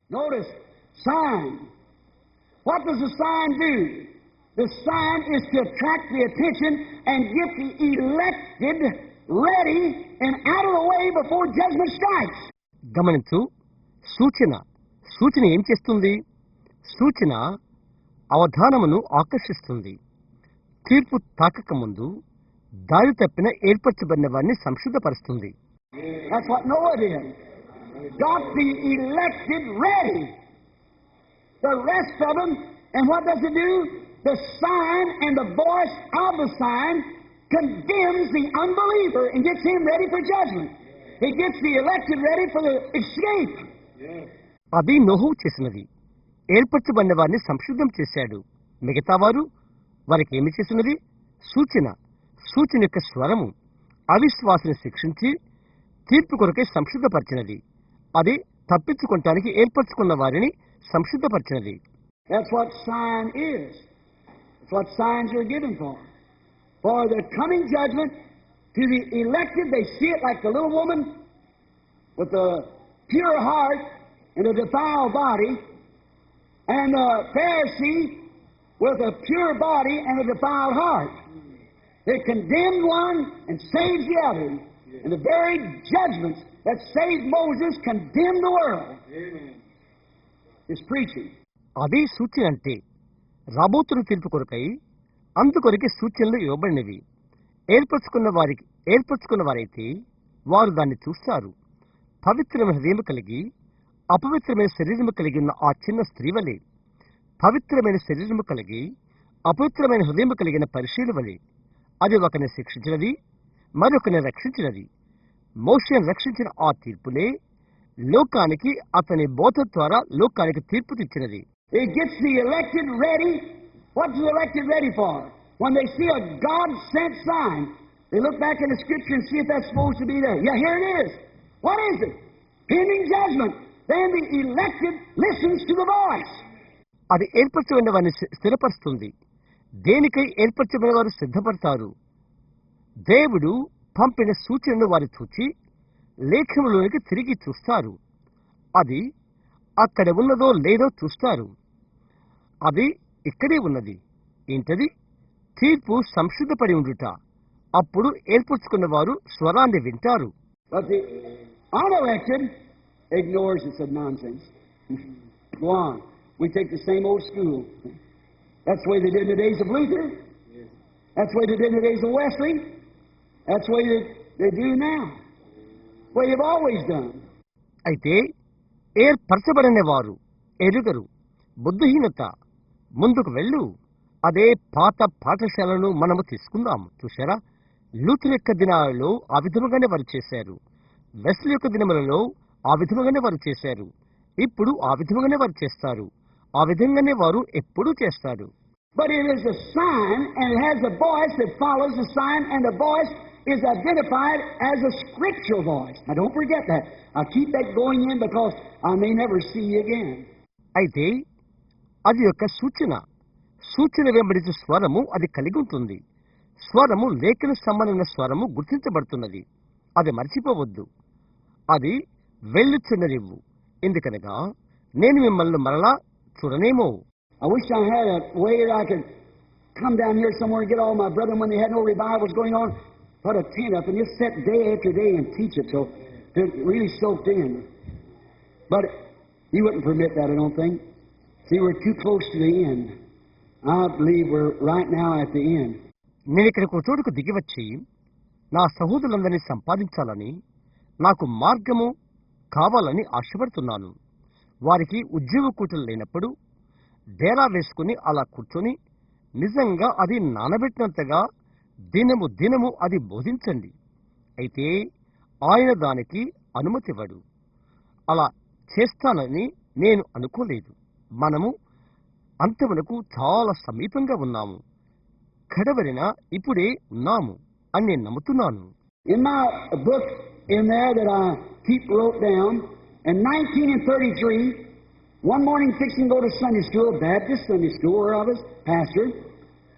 Notice, sign. What does the sign do? The sign is to attract the attention and get the elected ready and out of the way before judgment strikes. గమనించు, సూచన ఏం చేస్తుంది? సూచన అవధానమును ఆకర్షిస్తుంది. తీర్పు తాకక ముందు దారి తప్పిన ఏర్పరచబడిన వారిని సంశుద్ధపరుస్తుంది. That's what Noah did. Got the elected ready. The rest of them, and what does it do? The sign and the voice of the sign condemns the unbeliever and gets him ready for judgment. It gets the elected ready for the escape. అది నోహు చేసినది. ఏర్పరచబడిన వారిని సంశుద్ధం చేశాడు. మిగతా వారికి ఏమి చేసినది? సూచన యొక్క స్వరము అవిశ్వాసిని శిక్షించి తీర్పు కొరకై సంశుద్ధపరిచినది. అది తప్పించుకోవటానికి ఏర్పరచుకున్న వారిని సంశుద్ధపరిచినది. That's what sign is. That's what signs are given for. For the coming judgment to the elected, they see it like the little woman with a pure heart and a defiled body, and the Pharisee with a pure body and a defiled heart. They condemned one and saved the other. And the very judgments that saved Moses condemned the world. Is preaching. అదే సూచన అంటే రాబోతున్న తీర్పు కొరకై అందుకొరకే సూచనలు ఇవ్వబడినవి. ఏర్పరచుకున్న వారైతే వారు దాన్ని చూస్తారు. పవిత్రమైన హృదయం కలిగి అపవిత్రమైన శరీరము కలిగి ఉన్న ఆ చిన్న స్త్రీ వలె, పవిత్రమైన శరీరము కలిగి అపవిత్రమైన హృదయం కలిగిన పరిశీలి వలె. అది ఒకరిని శిక్షించినది, మరొకరిని రక్షించినది. మోషేను రక్షించిన ఆ తీర్పులే లోకానికి అతని బోధ ద్వారా లోకానికి తీర్పు తెచ్చినది. It gets the elected ready. What's the elected ready for? When they see a God-sent sign, they look back in the Scripture and see if that's supposed to be there. Yeah, here it is. What is it? Pending judgment. Then the elected listens to the voice. అది ఏర్పరచబడిన వారిని స్థిరపరుస్తుంది. దేనికై ఏర్పరచబడిన వారు సిద్ధపడతారు. దేవుడు పంపిన సూచనను వారు చూచి లేఖనంలోనికి తిరిగి చూస్తారు. అది అక్కడ ఉన్నదో లేదో చూస్తారు. అది ఇక్కడే ఉన్నది. ఏంటది? తీర్పు సంశుద్ధపడి ఉండుట. అప్పుడు ఏర్పరచుకున్న వారు స్వరాన్ని వింటారు. But the unelected ignores it, said nonsense. Go on. We take the same old school. That's the way they did in the days of Luther. That's the way they did in the days of Wesley. That's the way they do now. The way they've always done. అయితే ఏర్పరచబడిన వారు ఎరుగరు. బుద్ధిహీనత. ముందుకు వెళ్ళు. అదే పాత పాఠశాలను మనము తీసుకుందాం. చూశారా? లూథర్ యొక్క దినాలలో ఆ విధముగానే వారు చేశారు. వెస్లీ యొక్క దినములలో ఆ విధముగానే వారు చేశారు. ఇప్పుడు ఆ విధముగానే వారు చేస్తారు. ఆ విధంగానే వారు ఎప్పుడూ చేస్తారు. But it is a sign, and it has a voice that follows the sign, and the voice is identified as a scriptural voice. Now don't forget that. I'll keep that going in because I may never see you again. అయితే అది యొక్క సూచన వెంబడించే స్వరము అది కలిగి ఉంటుంది. స్వరము లేఖన సంబంధమైన స్వరము గుర్తించబడుతున్నది. అది మర్చిపోవద్దు. అది వెళ్ళుచున్నదివ్వు. ఎందుకనగా నేను మిమ్మల్ని మరలా చూడనేమో. I wish I had a way that I could come down here somewhere and get all my brethren when they had no revivals going on, put a tent up and just sit day after day and teach it so it really soaked in. But he wouldn't permit that, I don't think. See, we're too close to the end. I believe we're right now at the end. నేను ఇక్కడికి ఒక చోటుకు దిగివచ్చి నా సహోదరులందరినీ సంపాదించాలని, నాకు మార్గము కావాలని ఆశపడుతున్నాను. వారికి ఉద్యోగ కూటలు లేనప్పుడు డేరా వేసుకుని అలా కూర్చొని నిజంగా అది నానబెట్టినంతగా దినము అది బోధించండి. అయితే ఆయన దానికి అనుమతివ్వడు. అలా చేస్తానని నేను అనుకోలేదు. మనము అంతమునకు చాలా సమీపంగా ఉన్నాము. కడవరిన ఇప్పుడే ఉన్నాము అని నేను నమ్ముతున్నాను. In my book in there that I keep wrote down, in 1933, one morning fixing to go to Sunday school, Baptist Sunday school, where I was pastor,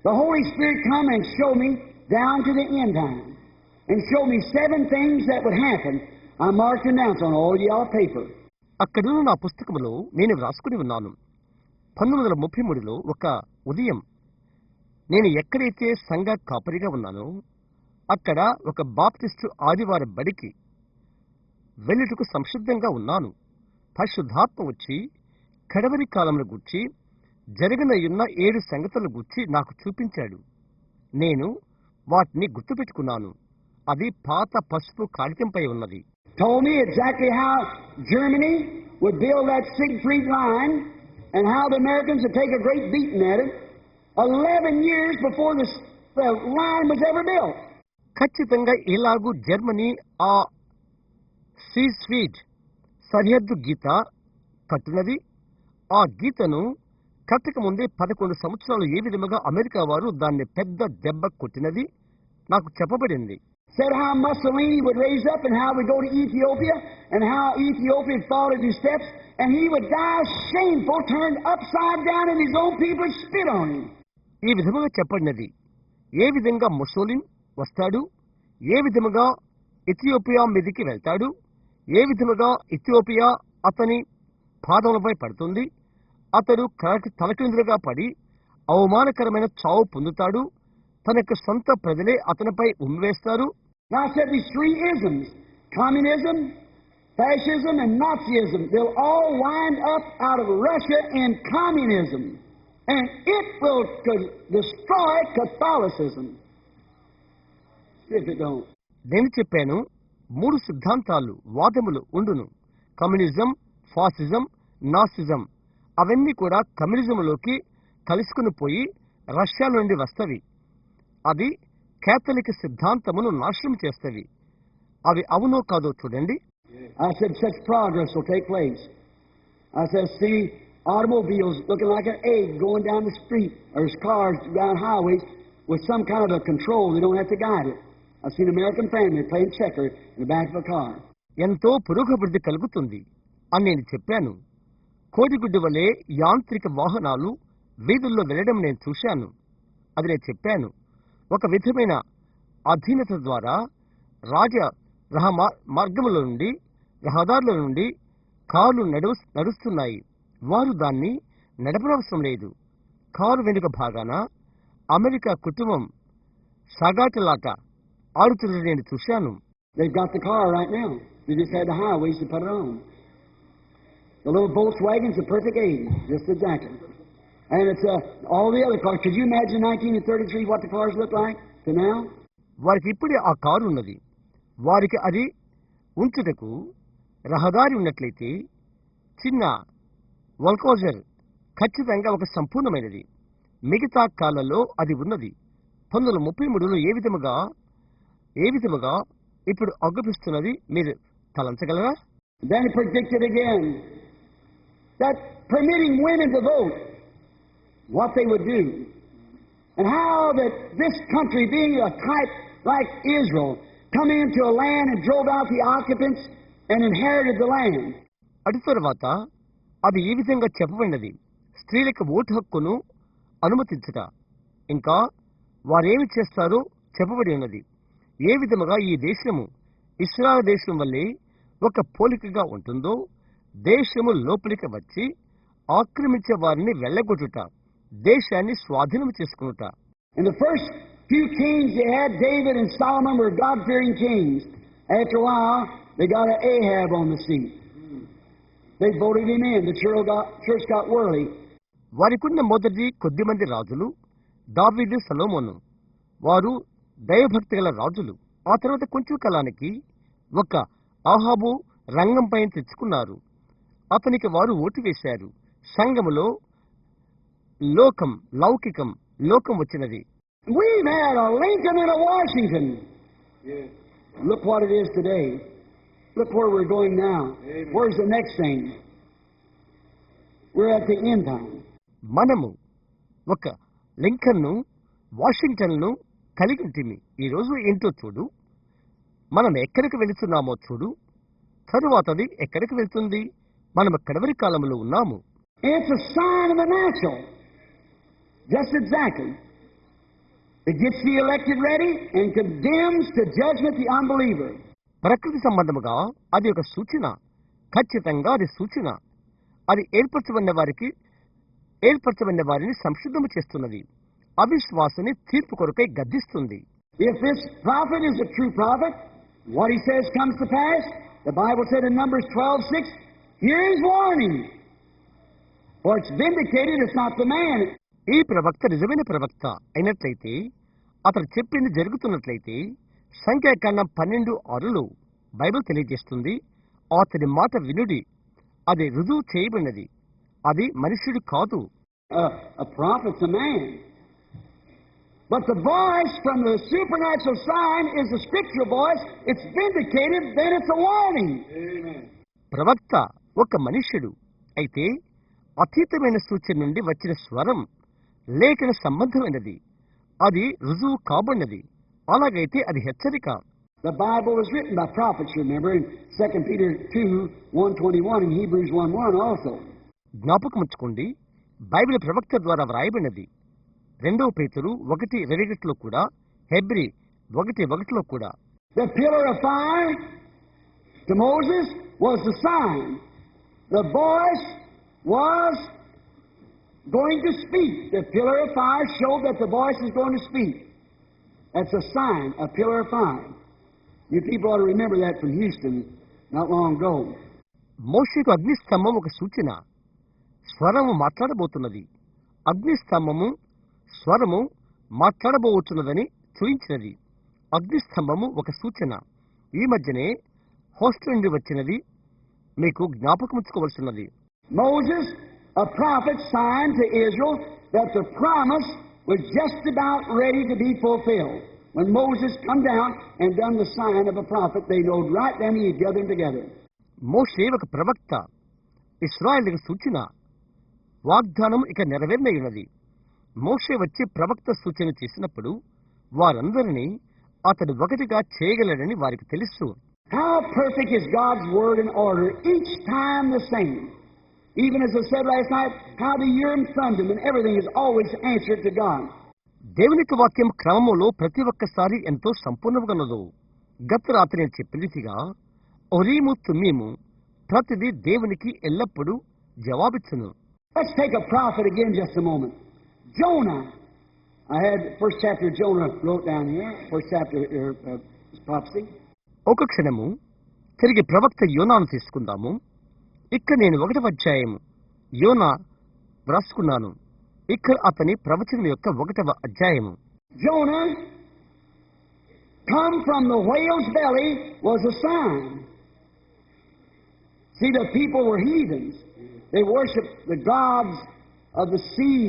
the Holy Spirit come and showed me down to the end time and showed me 7 things that would happen. I marked them down on all yellow paper. అక్కడున్న నా పుస్తకములో నేను వ్రాసుకుని ఉన్నాను. 1933లో ఒక ఉదయం నేను ఎక్కడైతే సంఘ కాపరిగా ఉన్నానో అక్కడ ఒక బాప్టిస్టు ఆదివార బడికి వెళ్ళుటకు సంసిద్ధంగా ఉన్నాను. పరిశుద్ధాత్మ వచ్చి కడవరి కాలంలో గూర్చి జరగనయున్న 7 సంగతుల గూర్చి నాకు చూపించాడు. నేను వాటిని గుర్తుపెట్టుకున్నాను. అది పాత పసుపు కాగితంపై ఉన్నది. Told me exactly how Germany would build that Siegfried line and how the Americans would take a great beating at it 11 years before the line was ever built. ఖచ్చితంగా ఎలాగూ జర్మనీ ఆ సీస్వీడ్ సరిహద్దు గీత కట్టునది. ఆ గీతను కట్టక ముందే 11 సంవత్సరాలు ఏ విధముగా అమెరికా వారు దాన్ని పెద్ద దెబ్బ కొట్టినది నాకు చెప్పబడింది. Said how Mussolini would raise up and how we go to Ethiopia and how Ethiopia would fall at his steps and he would die shameful, turned upside down and his own people spit on him. ఈ విధముగా చెప్పబడినది. ఏ విధంగా ముసోలిన్ వస్తాడు, ఏ విధముగా Ethiopia మీదికి వెళ్తాడు, ఏ విధముగా Ethiopia అతని పాదములపై పడుతుంది, అతడు తలకిందులుగా పడి అవమానకరమైన చావు పొందుతాడు, తన యొక్క సొంత ప్రజలే అతనిపై ఉమ్మివేస్తారు. Now I said these 3 isms, communism, fascism and Nazism, they'll all wind up out of Russia in communism and it will destroy Catholicism if it don't. నేను చెప్పాను 3 సిద్ధాంతాలు వాదములు ఉండును. కమ్యూనిజం, ఫాసిజం, నాసిజం అవన్నీ కూడా కమ్యూనిజంలోకి కలుసుకుని పోయి రష్యా నుండి వస్తవి. అది కేథలిక్ సిద్ధాంతమును నాశనం చేస్తవి. అవి అవునో కాదో చూడండి. I said such progress will take place. I said see automobiles looking like an egg going down the street or cars down highways with some kind of a control. They don't have to guide it. I've seen American family playing checker in the back of a car. ఎంతో పురోగతి కలుగుతుంది అని నేను చెప్పాను. కోడిగుడ్డు వలె యాంత్రిక వాహనాలు వీధుల్లో వెళ్లడం నేను చూశాను. అది నేను చెప్పాను. ఒక విధమైన అధీనత ద్వారా మార్గముల నుండి రహదారుల నుండి కార్లు నడుస్తున్నాయి. వారు దాన్ని నడపనవసరం లేదు. కారు వెనుక భాగాన అమెరికా కుటుంబం సాగాటలాట ఆడుతున్నది నేను చూశాను. They've got the car right now. They just had the highways to put it on. The little Volkswagen's a perfect age, just exactly. And it's all the other cars. Could you imagine 1933 what the cars look like to now? వారికి ఇప్పుడే ఆ car ఉన్నది. వారికి అది ఉంచుటకు రహదారి ఉన్నట్లయితే చిన్న వల్కోజర్ ఖచ్చితంగా ఒక సంపూర్ణమైనది. మిగతా కాలంలో అది ఉన్నది. 1933లో ఏ విధముగా ఇప్పుడు అగుపిస్తున్నది మీరు తలంచగలరా? Then he predicted again that permitting women to vote, what they would do, and how that this country, being a type like Israel, come into a land and drove out the occupants and inherited the land. అటు తర్వాత అది ఈ విధంగా చెప్పబడినది. స్త్రీలకు vote హక్కును అనుమతించుట, ఇంకా వారేమి చేస్తారో చెప్పబడి ఉన్నది. ఏ విధముగా ఈ దేశము ఇశ్రాయేలు దేశం వల్లే ఒక పోలికగా ఉంటుందో దేశము లోపలికి వచ్చి ఆక్రమించే వారిని వెళ్ళగొట్టుట, దేశాన్ని స్వాధీనం చేసుకునుట. In the first few kings they had, David and Solomon were God-fearing kings. After a while, they got an Ahab on the seat. They voted him in. The church got worldly. వారికున్న మొదటి కొద్దిమంది రాజులు దావీదు, సొలొమోను. వారు దైవభక్తి గల రాజులు. ఆ తర్వాత కొంచెం కాలానికి ఒక ఆహాబు రంగంపై తెచ్చుకున్నారు. అతనికి వారు ఓటు వేశారు. సంఘములో లౌకికం వచ్చినది. We've had a Lincoln and a Washington. Look what it is today. Look where we're going now. Where's the next thing? We're at the end time. మనము ఒక లింకన్ను, వాషింగ్టన్ను కలిగి ఉంటుంది. ఈరోజు ఏంటో చూడు. మనం ఎక్కడికి వెళుతున్నామో చూడు. తరువాతది ఎక్కడికి వెళ్తుంది? మనం కడవరి కాలంలో ఉన్నాము. It's a sign of the natural. Just exactly. It gets the elected ready and condemns to judgment the unbeliever. ప్రకృతి సంబంధముగా అది ఒక సూచన. ఖచ్చితంగా అది సూచన. అది ఏర్పరచబడిన వారిని సంసిద్ధము చేస్తున్నది. అవిశ్వాసుని తీర్పు కొరకై గద్దిస్తుంది. If this prophet is a true prophet, what he says comes to pass. The Bible said in Numbers 12:6, here is warning. For it's vindicated, it's not the man. ఈ ప్రవక్త నిజమైన ప్రవక్త అయినట్లయితే, అతడు చెప్పింది జరుగుతున్నట్లయితే, సంఖ్యాకాండం 12:6లో బైబిల్ తెలియజేస్తుంది, అతడి మాట వినుడి, అది రుజువు చేయబడినది, అది మనుష్యుడు కాదు. A prophet's a man. But the voice from the supernatural sign is the scriptural voice. It's vindicated, then it's a warning. Amen. ప్రవక్త ఒక మనుష్యుడు అయితే, అతీతమైన సూచన నుండి వచ్చిన స్వరం లేఖన సంబంధమైనది, అది రుజువు కాబడినది. అలాగైతే అది హెచ్చరిక. The Bible was written by prophets, remember, in 2 Peter 2:1-21 and Hebrews 1:1 also. జ్ఞాపకముంచుకోండి, Bible ప్రవక్త ద్వారా వ్రాయబడినది. 2 పేతురు 1:2 కూడా, హెబ్రీ 1:1 కూడా. The pillar of fire to Moses was the sign. The voice was going to speak. The pillar of fire showed that the voice is going to speak. That's a sign, a pillar of fire. You people ought to remember that from Houston not long ago. మోషేకు అగ్నిస్తంభం ఒక సూచన. స్వరము మాట్లాడబోతున్నది. అగ్నిస్తంభము స్వరము మాట్లాడబోతున్నదని చూయించినది. అగ్నిస్తంభము ఒక సూచన. ఈ మధ్యనే hostel నుండి వచ్చినది మీకు జ్ఞాపకముంచుకోవలసినది. Moses, a prophet, signed to Israel that the promise was just about ready to be fulfilled. When Moses come down and done the sign of a prophet, they knowed right then he had gathered them together. మోషే ఒక ప్రవక్త, ఇశ్రాయేలుకు సూచన. వాగ్దానం ఇక నెరవేర్నయున్నది. మోషే వచ్చి ప్రవక్త సూచన చేసినప్పుడు వారందరినీ అతడు ఒకటిగా చేయగలడని వారికి తెలుసు. How perfect is God's word and order, each time the same. Even as I said last night, how the Urim Thummim and everything is always answered to God. దేవునికి వాక్యం క్రమములో ప్రతి ఒక్కసారి ఎంతో సంపూర్ణముగానదు. గత రాత్రి నేను చెప్పినట్టుగా ఒరీము తుమ్మీము ప్రతిదీ దేవునికి ఎల్లప్పుడూ జవాబిచ్చును. Let's take a prophet again just a moment. Jonah. I had first chapter of Jonah wrote down here. First chapter prophecy. ఒక క్షణము తిరిగి ప్రవక్త యోనాను తీసుకుందాము. ఇక్కడ నేను 1వ అధ్యాయము యోనా వ్రాసుకున్నాను. ఇక్కడ అతని ప్రవచనం యొక్క 1వ అధ్యాయము. Jonah come from the whale's belly was a sign. See, the people were heathens. They worshiped the gods of the sea,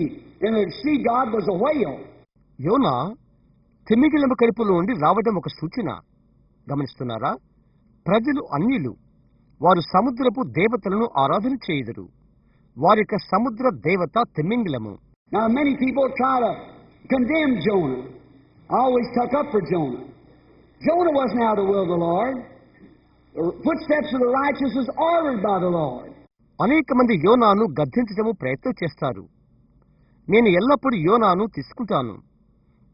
and the sea god was a whale. యోనా తిమింగలము కడుపులో నుండి రావడం ఒక సూచన. గమనిస్తున్నారా? ప్రజలు అన్యులు. వారు సముద్రపు దేవతలను ఆరాధన చేయుదురు. వారి యొక్క సముద్ర దేవత తిమింగలము. Now many people try to condemn Jonah. Always stuck up for Jonah. Jonah wasn't out of the will of the Lord. The footsteps of the righteous is ordered by the Lord. అనేక మంది యోనాను గద్దించడము ప్రయత్నం చేస్తారు. నేను ఎల్లప్పుడూ యోనాను తీసుకుంటాను.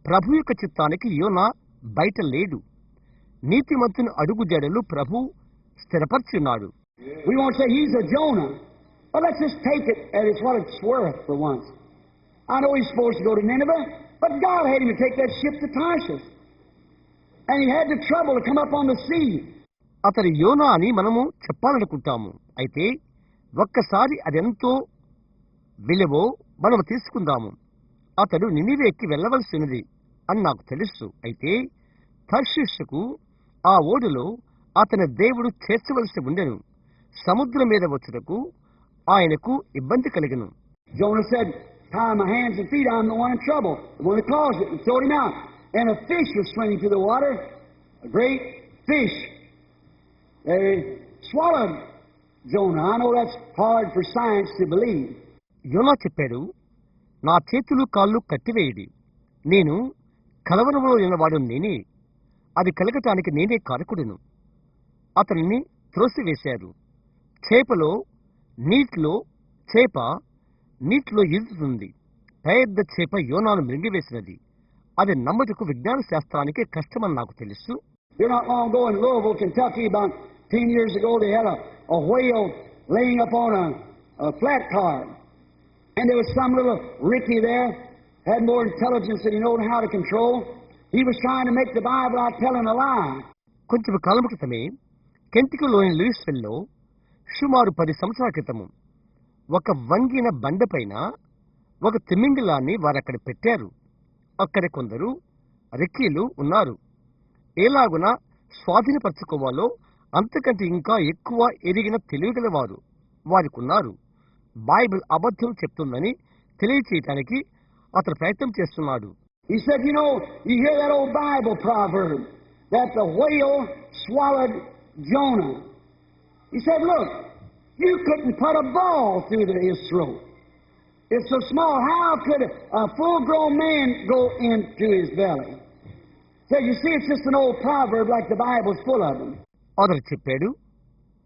ప్రభు యొక్క చిత్తానికి యోనా బయట లేడు. నీతిమంతుని అడుగు జడలు ప్రభు స్థిరపర్చున్నాడు. We won't say he's a Jonah. But let's just take it as what it's worth for once. I know he's supposed to go to Nineveh, but God had him to take that ship to Tarshish. And he had the trouble to come up on the sea. అతడు యోనా అని మనము చెప్పాలనుకుంటాము. అయితే ఒక్కసారి అదెంతో విలువో మనము తీసుకుందాము. అతడు నినివేకి వెళ్ళవలసినది అని నాకు తెలుసు. అయితే తర్షీషుకు ఆ ఓడలో అతని దేవుడు చేర్చవలసి ఉండెను. సముద్రం మీద వచ్చుటకు ఆయనకు ఇబ్బంది కలిగను. Jonah said, tie my hands and feet, I'm the one in trouble. The one that caused it, and throwed him out. And a fish was swimming through the water, a great fish. They swallowed Jonah. I know that's hard for science to believe. యోనా చెప్పాడు, నా చేతులు కాళ్ళు కట్టివేయడి. నేను కలవరంలో ఉన్నవాడు నేనే. అది కలగటానికి నేనే కారకుడును. అతనిని త్రోసివేశారు. చేప నీటిలో ఈదుతుంది. పెద్ద చేప యోనాను మృంగివేసినది. అది నమ్మటకు విజ్ఞాన శాస్త్రానికి కష్టమని నాకు తెలుసు. Here not long ago in Louisville, Kentucky, about 10 years ago, they had a whale laying upon a flat card. And there was some little Ricky there, had more intelligence than he knew how to control. He was trying to make the Bible out telling a lie. కొంచెం కాలం క్రితమే కెంటికలోని లూయిస్విల్లో సుమారు 10 సంవత్సరాల క్రితము ఒక వంగిన బండపైన ఒక తిమింగలాన్ని వారక్కడ పెట్టారు. అక్కడ కొందరు రెక్కీలు ఉన్నారు. ఎలాగున స్వాధీనపరచుకోవాలో అంతకంటే ఇంకా ఎక్కువ ఎరిగిన తెలివిగల వారు వారికున్నారు. బైబిల్ అబద్ధం చెప్తుందని తెలియచేయటానికి అతను ప్రయత్నం చేస్తున్నాడు. He said, you know, you hear that old Bible proverb that the whale swallowed Jonah. He said, look, you couldn't put a ball through his throat. It's so small. How could a full-grown man go into his belly? So you see, it's just an old proverb like the Bible's full of them. అతను చెప్పాడు,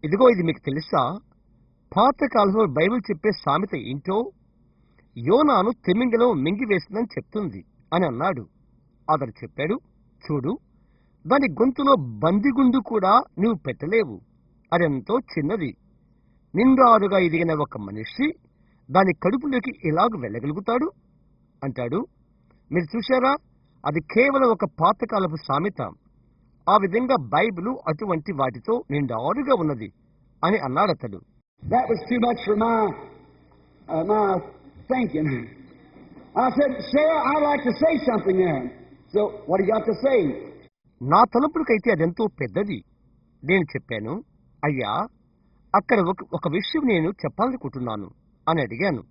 ఇదిగో ఇది మీకు తెలుసా, పాతకాలంలో Bible చెప్పే సామెత ఏంటో, యోనాను తిమింగలం మింగివేసిందని చెప్తుంది అని అన్నాడు. అతను చెప్పాడు, చూడు, దాని గొంతులో బందిగుండు కూడా నువ్వు పెట్టలేవు. అదెంతో చిన్నది. నిండారుగా ఎదిగిన ఒక మనిషి దాని కడుపులోకి ఎలాగ వెళ్ళగలుగుతాడు అంటాడు. మీరు చూశారా, అది కేవలం ఒక పాతకాలపు సామెత. ఆ విధంగా బైబిలు అటువంటి వాటితో నిండారుగా ఉన్నది అని అన్నాడతడు. That was too much for my thinking. I said, Sarah, I'd like to say something there. So, what do you got to say? నా తలుపులకైతే అదెంతో పెద్దది. నేను చెప్పాను, అయ్యా, అక్కడ ఒక విషయం నేను చెప్పాలనుకుంటున్నాను అని అడిగాను.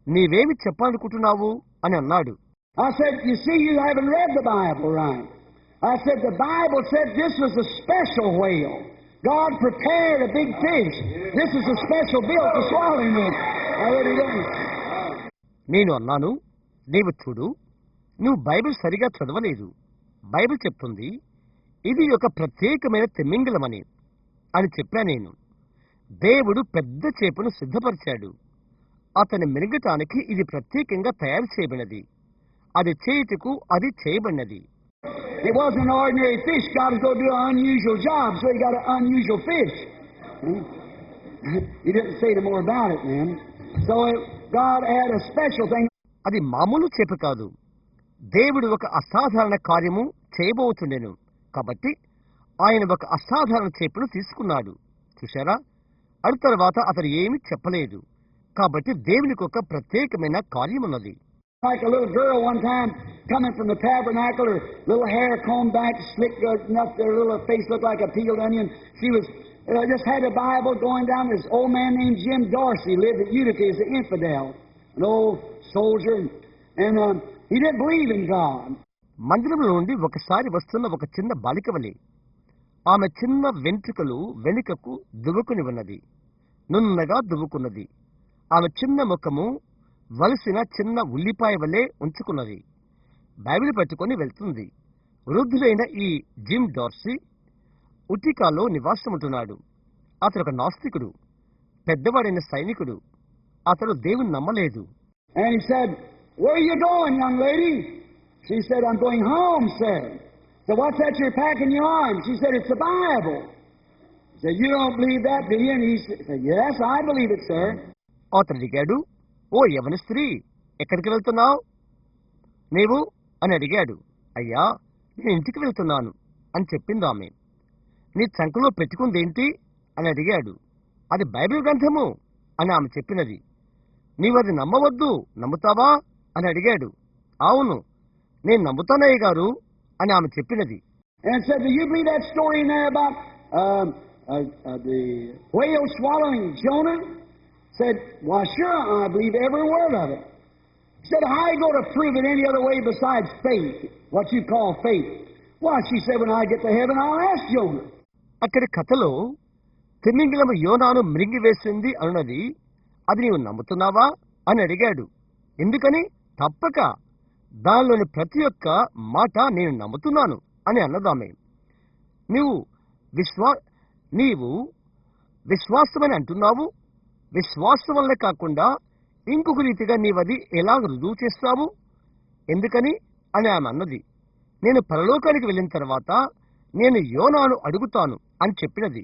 నీవేమి చెప్పాలనుకుంటున్నావు అని అన్నాడు. I said, you see, you haven't read the Bible right. I said, the Bible said this was a special whale. God prepared a big fish. This is a special bill for swallowing it. నేను అన్నాను, నీవు చూడు, నువ్వు Bible సరిగా చదవలేదు. Bible చెప్తుంది ఇది ఒక ప్రత్యేకమైన తిమింగలమని అని చెప్పా నేను. దేవుడు పెద్ద చేపను సిద్ధపరిచాడు. అతని మింగటానికి ఇది ప్రత్యేకంగా తయారు చేయబడినది. అది చేయుటకు అది చేయబడినది. It wasn't an ordinary fish. God was going to do an unusual job, so he got an unusual fish. He didn't say no more about it, man. So God had a special thing. అది మామూలు చేప కాదు. దేవుడు ఒక అసాధారణ కార్యము చేయబోతుండెను. కాబట్టి ఆయన ఒక అసాధారణ చేపను తీసుకున్నాడు. చూశారా, అటు తర్వాత అతను ఏమీ చెప్పలేదు. కాబట్టి దేవునికి ఒక ప్రత్యేకమైన కార్యమున్నది. Like a little girl one time coming from the tabernacle, her little hair combed back, slick enough, her little face looked like a peeled onion. She was just had a Bible going down. This old man named Jim Dorsey lived at Utica as an infidel, an old soldier, and he didn't believe in God. మందిరంలో నుండి ఒకసారి వస్తున్న ఒక చిన్న బాలిక వలె ఆమె చిన్న వెంట్రుకలు వెనుకకు దువ్వుకుని ఉన్నది. నున్నగా దువ్వుకున్నది. ఆమె చిన్న ముఖము వలసిన చిన్న ఉల్లిపాయ వలె ఉంచుకున్నది. బైబిల్ పట్టుకొని వెళ్తుంది. వృద్ధులైన ఈ జిమ్ డార్సీ ఉటికాలో నివాసముంటున్నాడు. అతడు ఒక నాస్తికుడు, పెద్దవాడైన సైనికుడు. అతడు దేవుని నమ్మలేదు. And he said, "Where are you going, young lady?" She said, "I'm going home, sir." So what's that you're packing your arm? She said, "It's the Bible." He said, "You don't believe that, do you?" And he said, "Yes, I believe it, sir." అతడు అడిగాడు, "ఓ యవన స్త్రీ, ఎక్కడికి వెళ్తున్నావు నీవు?" అని అడిగాడు. "అయ్యా, నేను ఇంటికి వెళ్తున్నాను" అని చెప్పింది ఆమె. "నీ చంకలో పెట్టుకుందేంటి?" అని అడిగాడు. "అది బైబిల్ గ్రంథము" అని ఆమె చెప్పినది. "నీవు అది నమ్మవద్దు, నమ్ముతావా?" అని అడిగాడు. "అవును, నేను నమ్ముతానయ్య గారు" అని ఆమె చెప్పినది. And said, "Do you believe that story in there about the whale swallowing Jonah?" Said, "Why, sure, I believe every word of it." Said, "How are you going to prove it any other way besides faith, what you call faith?" Why, she said, "When I get to heaven, I'll ask Jonah." అక్కడి కథలో తిమింగలము యోనాను మృంగివేసింది అన్నది అది నీవు నమ్ముతున్నావా అని అడిగాడు. "ఎందుకని? తప్పక దానిలోని ప్రతి ఒక్క మాట నేను నమ్ముతున్నాను" అని అన్నదామె. నీవు విశ్వాసమని అంటున్నావు. విశ్వాసం వల్ల కాకుండా ఇంకొక రీతిగా నీవది ఎలా రుజువు చేస్తావు? ఎందుకని అని ఆమె అన్నది. "నేను పరలోకానికి వెళ్ళిన తర్వాత నేను యోనాను అడుగుతాను" అని చెప్పినది.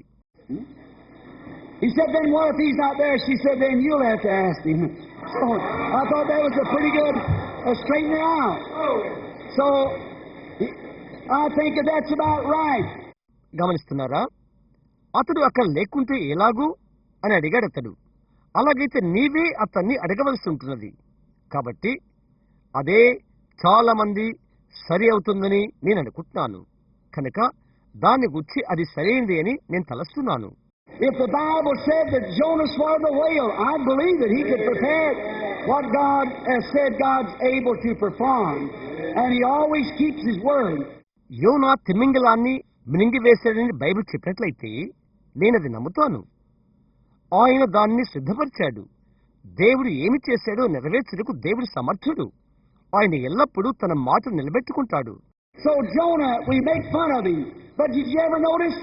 He said, then what if he's not there? She said, then you'll have to ask him. So I thought that was a pretty good straightening out. So I think that's about right. గమనిస్తున్నారా? అతడు అక్కడ లేకుంటే ఎలాగూ అని అడిగాడు అతడు. అలాగైతే నీవే అతన్ని అడగవలసి ఉంటున్నది. కాబట్టి అదే చాలా మంది సరి అవుతుందని నేను అనుకుంటున్నాను. కనుక దాన్ని గురించి అది సరైనది అని నేను తలస్తున్నాను. If the Bible said that Jonah swallowed the whale, I believe that he could prepare what God has said God's able to perform. And he always keeps his word. Yona తిమింగలాన్ని మింగివేశాడని Bible చెప్పినట్లయితే నేనది నమ్ముతాను. ఆయన దాన్ని సిద్ధపరిచాడు. దేవుడు ఏమి చేశాడో నెరవేర్చుటకు దేవుడు సమర్థుడు. ఆయన ఎల్లప్పుడూ తన మాట నిలబెట్టుకుంటాడు. So Jonah, we make fun of him. But did you ever notice?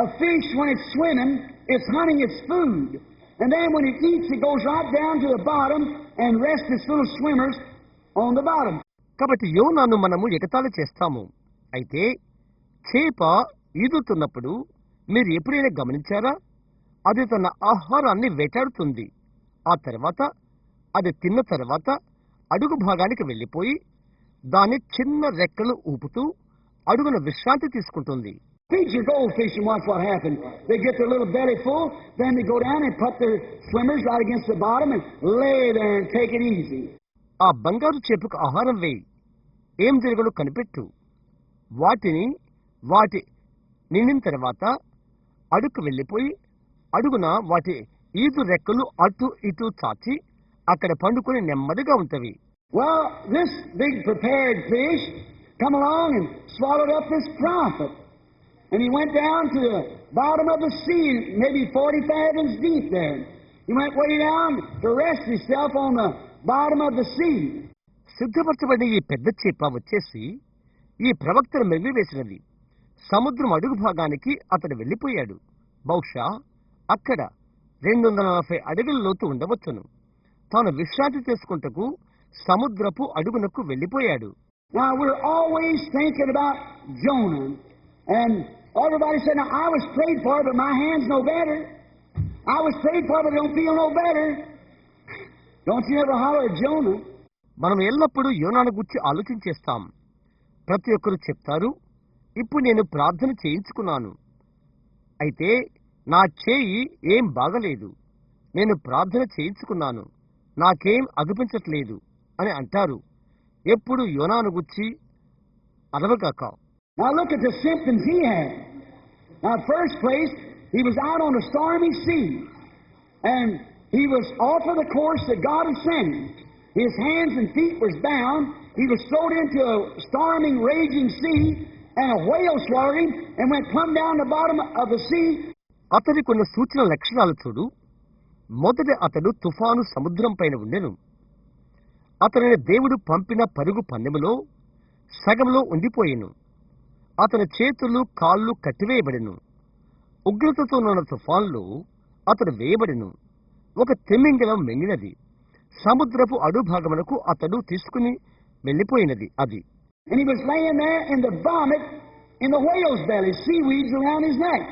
A fish, when it's swimming, it's hunting its food. And then when it eats, it goes right down to the bottom and rests its little swimmers on the bottom. కాబట్టి యోనాను మనము ఎగతాళి చేస్తాము. అయితే చేప ఈదుతున్నప్పుడు మీరు ఎప్పుడైనా గమనించారా? అది తన ఆహారాన్ని వేటాడుతుంది. ఆ తర్వాత అది తిన్న తర్వాత అడుగు భాగానికి వెళ్ళిపోయి దాని చిన్న రెక్కలు ఊపుతూ అడుగున విశ్రాంతి తీసుకుంటుంది. Feed your goldfish and watch what happens. They get their little belly full, then they go down and put their swimmers right against the bottom and lay there and take it easy. ఆ బంగారు చేపకు ఆహారం వేయి, ఏం జరగను కనిపెట్టు. వాటి నిండిన తర్వాత అడుగు వెళ్ళిపోయి అడుగున వాటి ఈదు రెక్కలు అటు ఇటు చాచి అక్కడ పండుకొని నెమ్మదిగా ఉంటవి. Well, this big prepared fish come along and swallowed up this prophet. And he went down to the bottom of the sea, maybe 40 fathoms deep there. He went way down to rest himself on the bottom of the sea. సిద్ధపరచబడిన ఈ పెద్ద చేప వచ్చేసి ఈ ప్రవక్తను మెలివేసినది. సముద్రం అడుగు భాగానికి అతడు వెళ్ళిపోయాడు. బహుశా అక్కడ 240 అడుగుల లోతు ఉండవచ్చును. తాను విశ్రాంతి చేసుకుంటకు సముద్రపు అడుగునకు వెళ్ళిపోయాడు. Now we're always thinking about Jonah. And everybody said, now I was prayed for, but my hands no better. I was prayed for, but I don't feel no better. Don't you ever holler at Jonah? మనం ఎల్లప్పుడూ యోనాను గురించి ఆలోచించేస్తాం. ప్రతి ఒక్కరు చెప్తారు, ఇప్పుడు నేను ప్రార్థన చేయించుకున్నాను, అయితే నా చేయి ఏం బాగలేదు. నేను ప్రార్థన చేయించుకున్నాను, నాకేం అగుపించట్లేదు అని అంటారు. ఎప్పుడు యోనాను గురించి అరవగాక. Now look at the symptoms he had. Now first place, he was out on a stormy sea. And he was off of the course that God had sent him. His hands and feet was bound. He was thrown into a storming, raging sea, and a whale swallowed him and went plumb down the bottom of the sea. అతని కొన్ని సూచన లక్షణాలు చూడు. మొదట అతడు తుఫాను సముద్రం పైన ఉండెను. అతనిని దేవుడు పంపిన పరుగు పందెములో సగంలో ఉండిపోయెను. అతని చేతులు కాళ్ళు కట్టివేయబడెను. ఉగ్రతతో ఉన్న తుఫాన్లో అతడు వేయబడెను. ఒక తిమింగలం మింగినది. సముద్రపు అడుగు భాగమునకు అతడు తీసుకుని వెళ్ళిపోయినది అది. And he was laying there in the vomit in the whale's belly, seaweeds around his neck.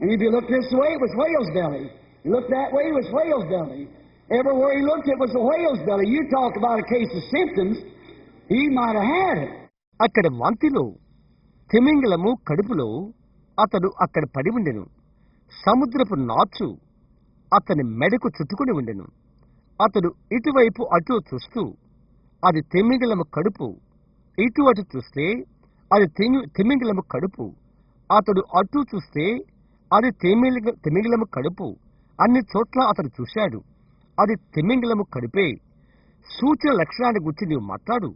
And if you look this way, it was whale's belly. You look that way, it was whale's belly. Everywhere he looked, it was a whale's belly. You talk about a case of symptoms, he might have had it. అక్కడ వాంతిలో తిమింగలము కడుపులో అతడు అక్కడ పడి ఉండెను. సముద్రపు నాచు అతని మెడకు చుట్టుకుని ఉండెను. అతడు ఇటువైపు అటు చూస్తూ అది తిమింగలము కడుపు, ఇటు అటు చూస్తే అది తిమింగలము కడుపు, అతడు అటు చూస్తే అది తిమింగలము కడుపు. అన్ని చోట్ల అతడు చూశాడు, అది తిమింగలము కడుపే. సూచన లక్షణాన్ని గురించి నీవు మాట్లాడు.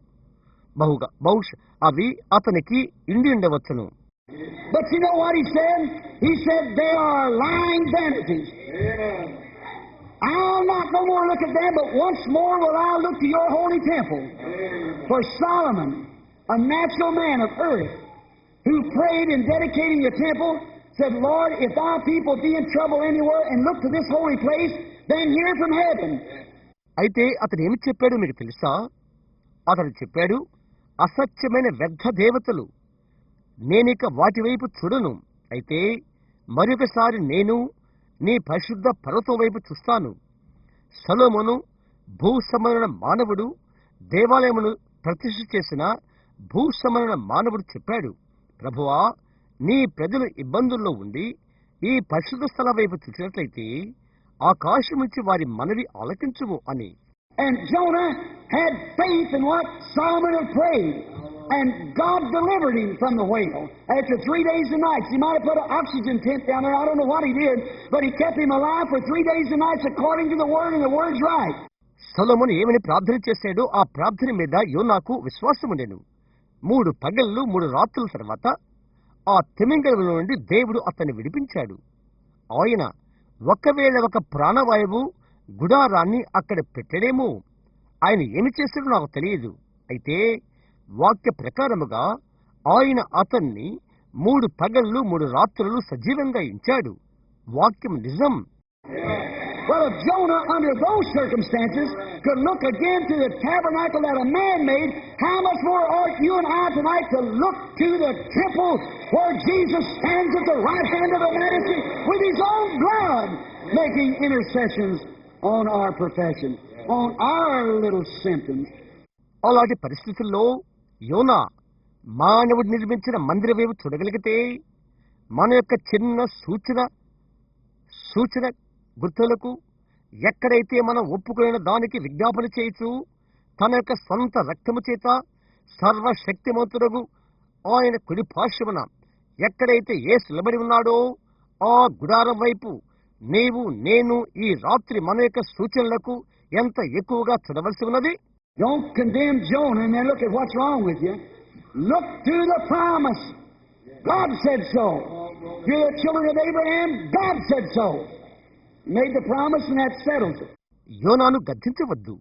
బహుశా అవి అతనికి ఇండి ఉండవచ్చును. But you know what he said? He said they are lying vanities. I'll not no more look at them, but once more will I look to your holy temple. For Solomon, a natural man of earth, who prayed in dedicating the temple, said, Lord, if thy people be in trouble anywhere and look to this holy place, then hear from heaven. అయితే అతడు ఏమి చెప్పాడు మీకు తెలుసా? అతడు చెప్పాడు, అసత్యమైన వ్యర్థ దేవతలు, నేనిక వాటి వైపు చూడను. అయితే మరొకసారి నేను నీ పరిశుద్ధ పర్వతం వైపు చూస్తాను. సొలొమోను భూసంబంధుడైన మానవుడు, దేవాలయమును ప్రతిష్ఠ చేసిన భూసంబంధుడైన మానవుడు చెప్పాడు, ప్రభువా, నీ ప్రజలు ఇబ్బందుల్లో ఉండి ఈ పరిశుద్ధ స్థలం వైపు చూసినట్లయితే ఆకాశం నుంచి వారి మనవి ఆలకించుము అని. And Jonah had faith in what Solomon had prayed, and God delivered him from the whale. After 3 days and nights, he might have put an oxygen tent down there. I don't know what he did, but he kept him alive for 3 days and nights according to the word, and the word's right. సొలొమోను ఏమని ప్రార్థన చేశాడో ఆ ప్రార్థన మీద యోనాకు విశ్వాసముండెను. 3 పగళ్ళు 3 రాత్రుల తర్వాత ఆ తిమింగలం నుండి దేవుడు అతన్ని విడిపించాడు. ఆయన ఒకవేళ ఒక ప్రాణవాయువు గుడారాన్ని అక్కడ పెట్టడేమో. ఆయన ఏమి చేశాడో నాకు తెలియదు. అయితే వాక్య ప్రకారముగా ఆయన అతన్ని 3 పగళ్ళు 3 రాత్రులు సజీవంగా ఉంచాడు. వాక్యం నిజం. Well, if Jonah, under those circumstances, could look again to the tabernacle that a man made, how much more ought you and I tonight to look to the temple where Jesus stands at the right hand of the Majesty with His own blood, making intercessions on our profession, on our little symptoms. అలాంటి పరిస్థితుల్లో యోనా మానవుడు నిర్మించిన మందిర వైపు చూడగలిగితే మన యొక్క చిన్న సూచన గుర్తులకు ఎక్కడైతే మనం ఒప్పుకున్న దానికి విజ్ఞాపన చేయొచ్చు, తన యొక్క సొంత రక్తము చేత సర్వశక్తిమంతుడగు ఆయన కుడి పార్శ్వమున ఎక్కడైతే యేసు నిలబడి ఉన్నాడో ఆ గుడారం వైపు నీవు నేను ఈ రాత్రి మన యొక్క సూచనలకు ఎంత ఎక్కువగా చూడవలసి ఉన్నది. Don't condemn Jonah and then look at what's wrong with you. Look to the promise. God said so. To the children of Abraham, God said so. He made the promise and that settles it. యోనాను గద్దించవద్దు.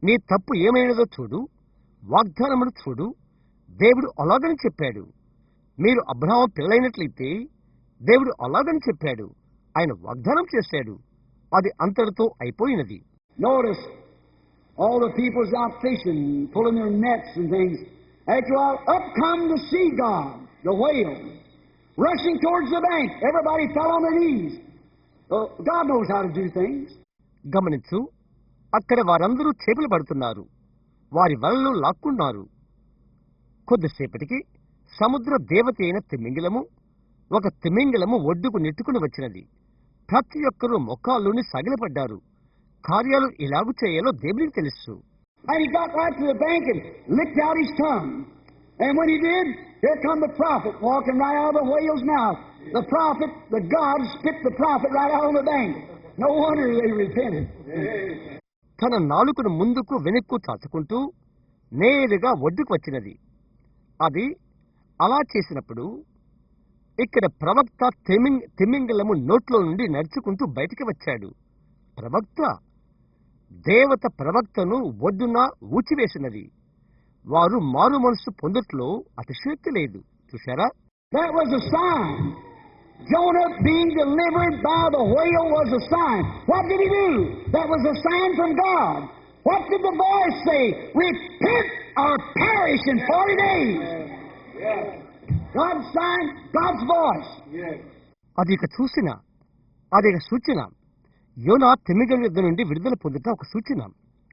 నీ తప్పు ఏమైనదో చూడు, వాగ్దానమును చూడు. దేవుడు అలాగని చెప్పాడు. మీరు అబ్రహాము పిల్లైనట్లయితే దేవుడు అలాగని చెప్పాడు. ఆయన వాగ్దానం చేశాడు. అది అంతటితో అయిపోయినది. Notice all the people's out fishing, pulling their nets and things. After all, up come the sea god, the whale, rushing towards the bank. Everybody fell on their knees. God knows how to do things. గమనించు, అక్కడ వారందరూ చేపలు పడుతున్నారు. వారి వలలు లాక్కున్నారు. కొద్దిసేపటికి సముద్ర దేవత అయిన ఒక తిమింగలము ఒడ్డుకు నెట్టుకుని వచ్చినది. ప్రతి ఒక్కరూ మొక్కాల్లోని సగిలపడ్డారు. కార్యాలు ఎలాగు చేయాలో దేవునికి తెలుసు. And he got right to the bank and licked out his tongue. And when he did, here come the prophet walking right out of the whale's mouth. The prophet, the God, spit the prophet right out on the bank. No wonder they repented. తన నాలుకను ముందుకు వెనక్కు చాచుకుంటూ నేరుగా ఒడ్డుకు వచ్చినది. అది అలా చేసినప్పుడు ఇక్కడ ప్రవక్త తిమింగలము నోట్లో నుండి నడుచుకుంటూ బయటికి వచ్చాడు. ప్రవక్త దేవత ప్రవక్తను ఒడ్డున ఊచివేసినది. వారు మారు మనసు పొందుట్లో అతిశయోక్తి లేదు. చూశారా? That was a sign. Jonah being delivered by the whale was a sign. What did he do? That was a sign from God. What did the voice say? Repent or perish in 40 days. God's sign, God's voice. అది ఇక సూచన. యోనా తిమింగలం యుద్ధ నుండి విడుదల పొందుట ఒక సూచన.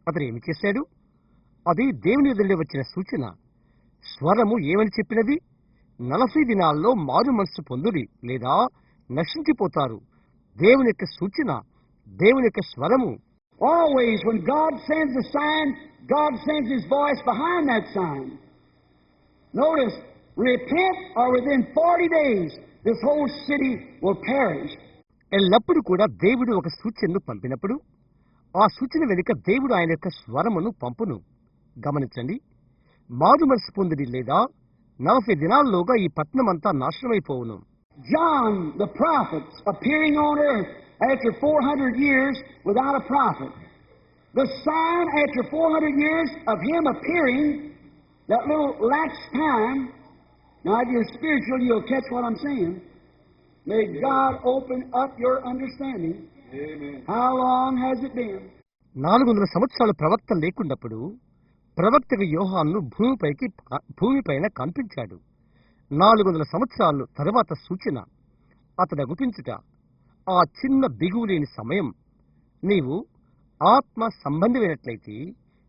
అతను ఏమి చేశాడు? అది దేవుని యుద్ధ నుండి వచ్చిన సూచన. స్వరము ఏమని చెప్పినది? 40 దినాల్లో మారు మనసు పొందుడి లేదా నశించిపోతారు. దేవుని యొక్క సూచన, దేవుని యొక్క స్వరము. Always when God sends a sign, God sends His voice behind that sign. Notice, repent or within 40 days this whole city will perish. ఎల్లప్పుడు కూడా దేవుడు ఒక సూచనను పంపినప్పుడు ఆ సూచన వెనుక దేవుడు ఆయన యొక్క స్వరమును పంపును. గమనించండి, మారు మనసు పొందుడి లేదా 40 దినాల్లోగా ఈ పట్టణం అంతా నాశనమైపోవును. John the prophet appearing on earth after 400 years without a prophet. The sign after 400 years of him appearing, that little lapse time. Now if you're spiritual, you'll catch what I'm saying. May God open up your understanding. Amen. How long has it been? 400 సంవత్సరాలు ప్రవక్త లేకున్నప్పుడు ప్రవక్తగా యోహాను భూమిపైన కనిపించాడు. 400 సంవత్సరాలు తరువాత సూచన అతడు గుర్తించుట. ఆ చిన్న బిగువు లేని సమయం. నీవు ఆత్మ సంబంధమైనట్లయితే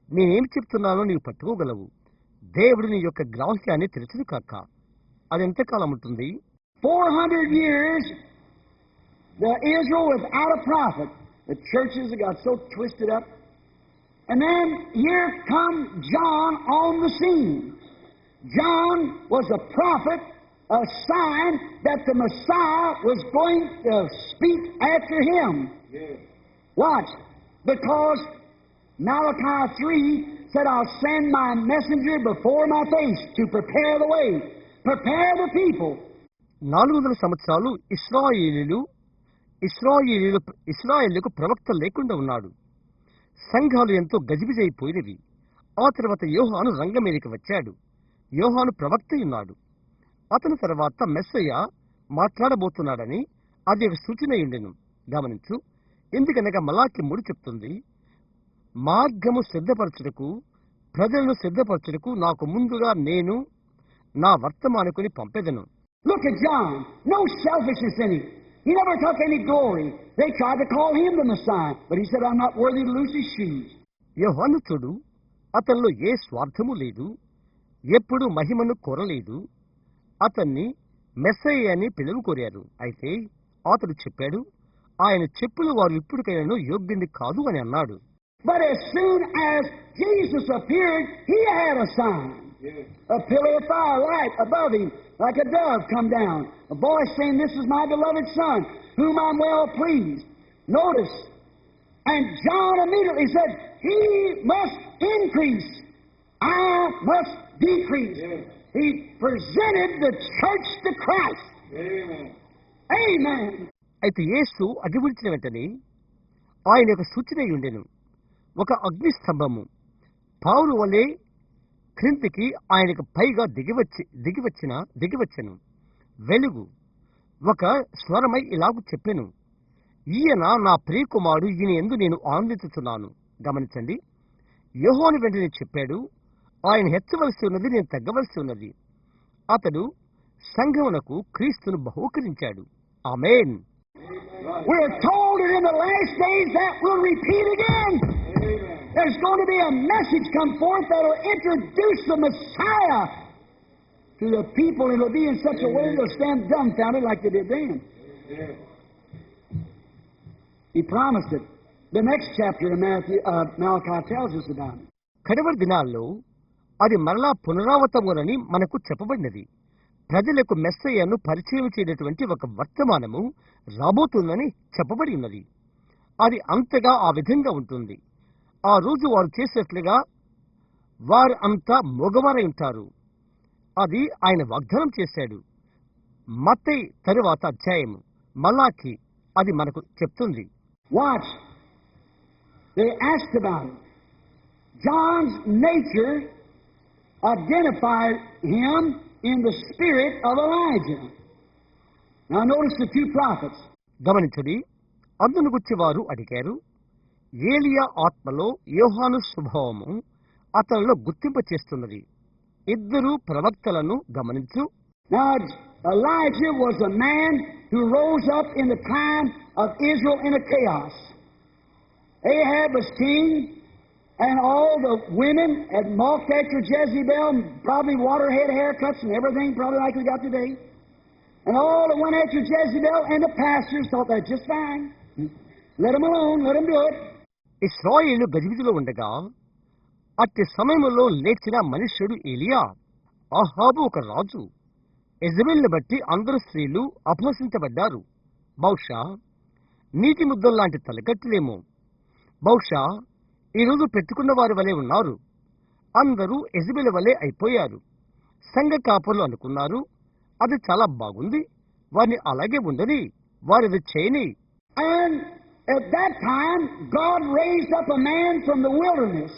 నేనేం చెప్తున్నానో నీవు పట్టుకోగలవు. దేవుడు నీ యొక్క గ్రాహ్యాన్ని తెరచును కాక. అది ఎంతకాలం ఉంటుంది? 400 years, the Israel without a prophet. The churches have got so twisted up. And then here come John on the scene. John was a prophet, a sign that the Messiah was going to speak after him. Yes. Watch. Because Malachi 3 said, I'll send my messenger before my face to prepare the way. Prepare the people. 400 సంవత్సరాలు ఇశ్రాయేలుకు ప్రవక్త లేకుండా ఉన్నాడు. సంఘాలు ఎంతో గజిబిజైపోయినవి. ఆ తర్వాత యోహాను రంగం మీదకి వచ్చాడు. యోహాను ప్రవక్త ఉన్నాడు. అతని తర్వాత మెస్సయ్య మాట్లాడబోతున్నాడని అది ఒక సూచన ఉండెను. గమనించు. ఎందుకనగా మలాకి 3 చెప్తుంది, మార్గము సిద్ధపరచుటకు, ప్రజలను సిద్ధపరచుటకు నాకు ముందుగా నేను నా వర్తమానికుని పంపెదను. Look at John. No selfishness in him. He never took any glory. They tried to call him the Messiah, but he said, I'm not worthy to loose his shoes. యోహాను చూడు, అతనిలో ఏ స్వార్థము లేదు, ఎప్పుడు మహిమను కోరలేదు. అతన్ని మెస్సయ్య అని పిలువు కోరారు. అయితే అతడు చెప్పాడు, ఆయన చెప్పులు వారు ఇప్పటికైనా యోగ్యుని కాదు అని అన్నాడు. But as soon as Jesus appeared, he had a sign. Yes. A pillar of fire light above him, like a dove come down. A voice saying, this is my beloved Son, whom I'm well pleased. Notice. And John immediately said, he must increase. I must decrease. Yes. He presented the church to Christ. Amen. Amen. అయితే యేసు అడ్డుపడిచిన వెంటనే ఆయన యొక్క సూచన ఉండెను. ఒక అగ్ని స్తంభము పావులు వలె క్రిందికి ఆయనకు పైగా దిగివచ్చెను. వెలుగు ఒక స్వరమై ఇలాగు చెప్పెను, ఈయన నా ప్రియకుమారుడు, ఈయన యందు నేను ఆనందించుచున్నాను. గమనించండి. యోహాను వెంటనే చెప్పాడు, ఆయన హెచ్చవలసి ఉన్నది, నేను తగ్గవలసి ఉన్నది. అతడు సంఘమునకు క్రీస్తును బహూకరించాడు. ఆమేన్. We're told that in the last days that will repeat again. There's going to be a message come forth that will introduce the Messiah to the people, and it will be in such a way they'll stand dumbfounded like they did then. He promised it. The next chapter of Malachi tells us about it. కడవరి దినాల్లో అది మరలా పునరావృతమని మనకు చెప్పబడినది. ప్రజలకు మెస్సయ్యను పరిచయం చేయనటువంటి ఒక వర్తమానము రాబోతుందని చెప్పబడి ఉన్నది. అది అంతగా ఆ విధంగా ఉంటుంది. ఆ రోజు వారు చేసేట్లుగా వారు అంతా మగవారై ఉంటారు. అది ఆయన వాగ్దానం చేశాడు. మత్తయి తరువాత అధ్యాయము మలాకి అది మనకు చెప్తుంది. Watch. They asked about it. John's nature identified him in the spirit of Elijah. Now notice the 2 prophets. గమనించండి. అందును గురించి వారు అడిగారు, ఏలియా ఆత్మలో యోహాను స్వభావము అతనిలో గుర్తింప చేస్తున్నది. 2 ప్రవక్తలను గమనించు. Now Elijah was a man who rose up in the time of Israel in a chaos. Ahab was king, and all the women had mocked after Jezebel, and probably waterhead haircuts and everything, probably like we got today. And all that went after Jezebel, and the pastors thought that's just fine. Let them alone, let them do it. ఇశ్రాయేలు గజిబిజిలో ఉండగా అట్టి సమయంలో లేచిన మనుష్యుడు ఏలియా. అహాబు ఒక రాజు. యెజబెల్ని బట్టి అందరు స్త్రీలు అపహసించబడ్డారు. బహుశా నీటి ముద్దల్లాంటి తలకట్టులేమో. బహుశా ఈరోజు పెట్టుకున్న వారి వలె ఉన్నారు. అందరూ యెజబెల్ వలె అయిపోయారు. సంఘ కాపురులు అనుకున్నారు, అది చాలా బాగుంది, వారిని అలాగే ఉండని, వారిది చేయని. And at that time, God raised up a man from the wilderness